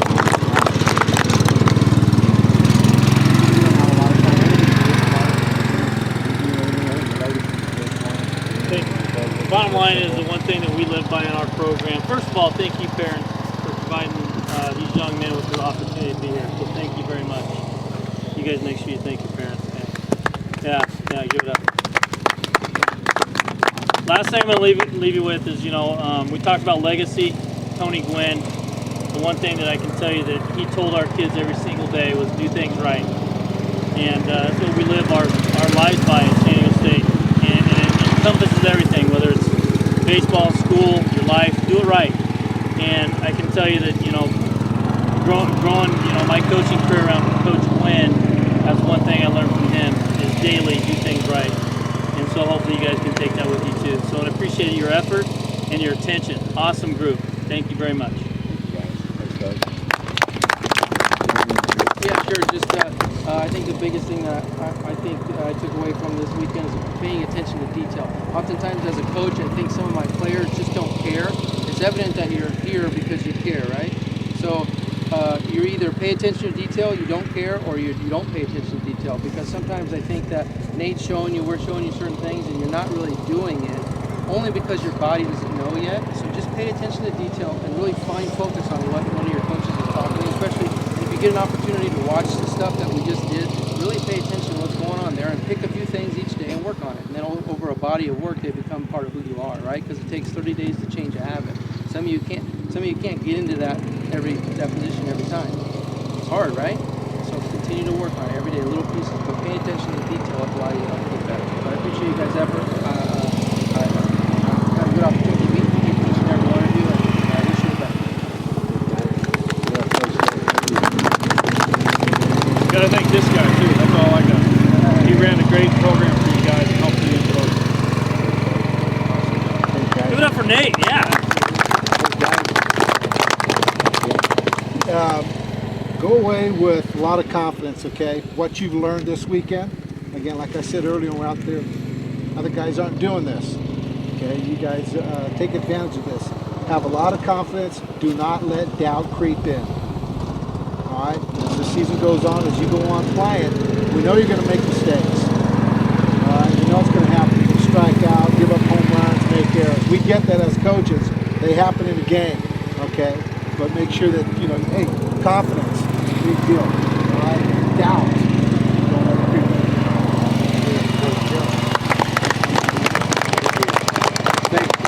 The bottom line is the one thing that we live by in our program. First of all, thank you, parents, for providing these young men with the opportunity to be here. So thank you very much. You guys make sure you thank your parents. Yeah, give it up. Last thing I'm going to leave you with is, we talked about legacy. Tony Gwynn, the one thing that I can tell you that he told our kids every single day was do things right. And that's what we live our lives by at San Diego State. And it encompasses everything, whether it's baseball, school, your life, do it right. And I can tell you that, growing, my coaching career around Coach Gwynn, that's one thing I learned from him is daily do things right. And so hopefully you guys can take that with you too. So I appreciate your effort and your attention. Awesome group. Thank you very much. Yeah, sure. Just I think the biggest thing that I think I took away from this weekend is paying attention to detail. Oftentimes as a coach, I think some of my players just don't care. It's evident that you're here because you care, right? So you either pay attention to detail, you don't care, or you don't pay attention to detail. Because sometimes I think that Nate's showing you, we're showing you certain things, and you're not really doing it only because your body doesn't know yet. So just pay attention to detail and really find focus on what one of your coaches is talking, especially if you get an opportunity to watch the stuff that we just did. Really pay attention to what's going on there and pick a few things each day and work on it. And then over a body of work, they become part of who you are, right? Because it takes 30 days to change a habit. Some of you can't get into that position every time. It's hard, right? So continue to work on it every day, little pieces, but pay attention to the detail of why you have to get better. So I appreciate you guys' effort. I had a good opportunity to meet each and every one of you, and I wish you the best. Gotta thank this guy too. That's all I got. He ran a great program for you guys and helped you into those. Give it up for Nate. Yeah. Go away with a lot of confidence, okay? What you've learned this weekend. Again, like I said earlier when we're out there, other guys aren't doing this. Okay, you guys take advantage of this. Have a lot of confidence. Do not let doubt creep in. All right? As the season goes on, as you go on playing, we know you're going to make mistakes. All right? We know it's going to happen. You can strike out, give up home runs, make errors. We get that as coaches. They happen in the game. Okay? But make sure that, hey, confidence, big deal. All right? Doubt. Don't let it creep in.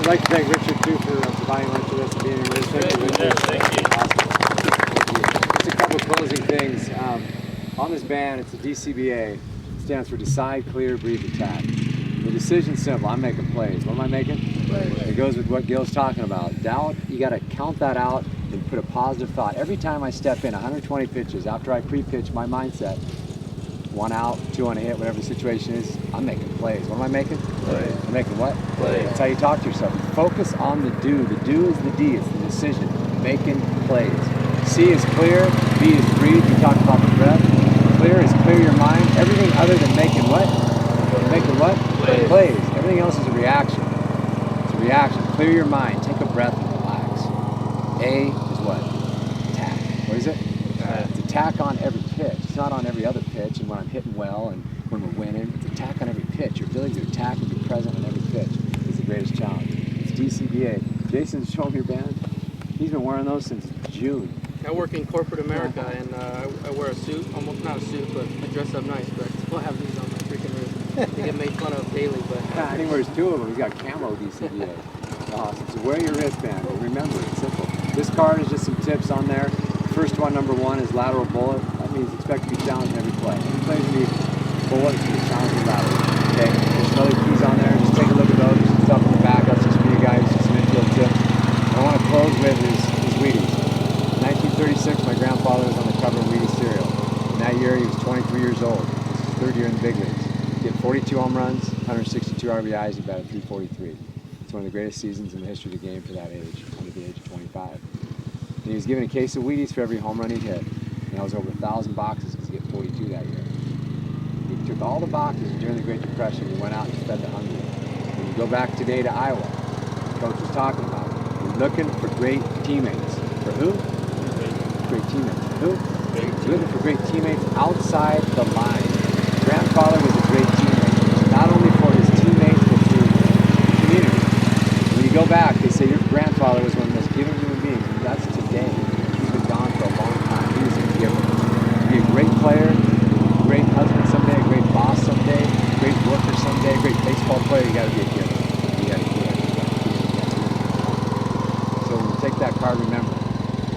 I'd like to thank Richard too for providing lunch with us and being here with us. Thank you, Richard. Thank you. Awesome. Just a couple closing things. On this band, it's a DCBA. It stands for Decide, Clear, Breathe, Attack. The decision's simple. I'm making plays. What am I making? Plays. It goes with what Gil's talking about. Doubt, you got to count that out and put a positive thought. Every time I step in, 120 pitches, after I pre-pitch my mindset, 1 out, 2 on a hit, whatever the situation is, I'm making plays. What am I making? Plays. I'm making what? Plays. That's how you talk to yourself. You focus on the do. The do is the D. It's the decision. Making plays. C is clear. B is breathe. We talked about the breath. Clear is clear your mind. Everything other than making what? Making what? Plays. Everything else is a reaction. It's a reaction. Clear your mind. Take a breath and relax. A is what? Attack. What is it? It's attack on every pitch. It's not on every other pitch and when I'm hitting well and when we're winning. It's attack on every pitch. Your ability to attack and be present on every pitch is the greatest challenge. It's DCBA. Jason's showing your band. He's been wearing those since June. I work in corporate America, and I wear a suit, almost not a suit, but I dress up nice, but I still have these on my freaking wrist. They get made fun of daily, but... Yeah, and he wears 2 of them. He's got camo DCBA. Awesome. So wear your wristband. But remember, it's simple. This card is just some tips on there. First one, number 1, is lateral bullet. That means expect to be challenged in every play. Every play is going to be bullet, it's going to be challenging lateral. Okay? There's some other keys on there. Just take a look at those. There's some stuff in the back. That's just for you guys. Just some infield tips. What I want to close with is Wheaties. In 1936, my grandfather was on the cover of Wheaties cereal. In that year, he was 23 years old. This is his 3rd year in the big leagues. He hit 42 home runs, 162 RBIs, and batted .343. It's one of the greatest seasons in the history of the game for that age, under the age of 25. And he was given a case of Wheaties for every home run he hit. And that was over 1,000 boxes because he hit 42 that year. He took all the boxes during the Great Depression and went out and fed the hungry. When you go back today to Iowa, the coach was talking about it. We're looking for great teammates. For who? Great teammates. Who? We're looking for great teammates outside the line. Grandfather was a great teammate, not only for his teammates, but for the community. When you go back, they say your grandfather was one of the most giving human beings, and that's today. He's been gone for a long time. He was a giver. To be a great player, a great husband someday, a great boss someday, a great worker someday, a great baseball player, you gotta be a giver. You gotta give. So when you take that card, remember,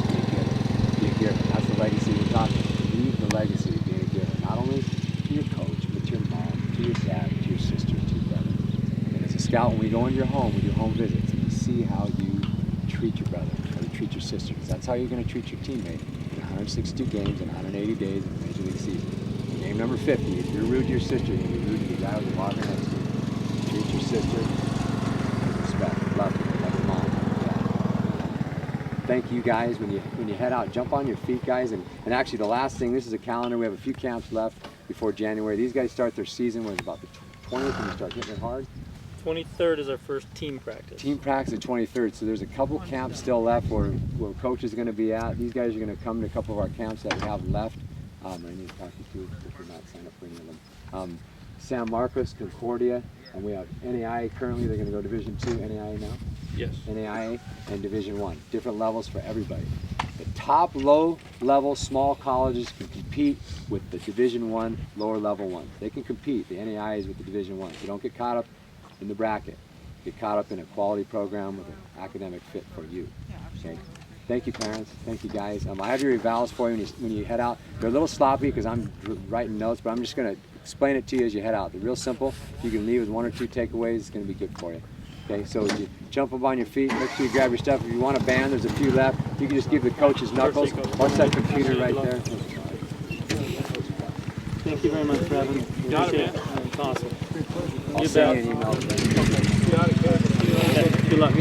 be a giver. Be a giver. That's the legacy we're talking about. Leave the legacy of being a giver. Not only to your coach, but to your mom, to your dad, to your sister, to your brother. And as a scout, when we go into your home, we do home visits, and we see how you treat your brother, how you treat your sister. Because that's how you're going to treat your teammate in 162 games and 180 days of the Major League season. Game number 50, if you're rude to your sister, you're going to be rude to the guy who's walking next to you. Treat your sister with respect, love her, like a mom, like a dad. Thank you guys. When you head out, jump on your feet, guys. And actually, the last thing, this is a calendar. We have a few camps left before January. These guys start their season when it's about the 20th, and you start hitting it hard. 23rd is our first team practice. Team practice the 23rd, so there's a couple camps still left where coach is going to be at. These guys are going to come to a couple of our camps that we have left. I need to talk to you if you're not signed up for any of them. San Marcos, Concordia, and we have NAIA currently. They're going to go Division II, NAIA now? Yes. NAIA and Division I. Different levels for everybody. The top low-level small colleges can compete with the Division I lower level ones. They can compete. The NAIA is with the Division I. So don't get caught up in the bracket. Get caught up in a quality program with an academic fit for you. Okay. Thank you, parents. Thank you, guys. I have your evals for you when you head out. They're a little sloppy because I'm writing notes, but I'm just going to explain it to you as you head out. They're real simple. You can leave with 1 or 2 takeaways. It's going to be good for you. Okay, so as you jump up on your feet, make sure you grab your stuff. If you want a band, there's a few left. You can just give the coach's knuckles. Watch that computer right there. Thank you very much for having me. Got it, It's awesome. I'll send you an email. Okay. Good luck.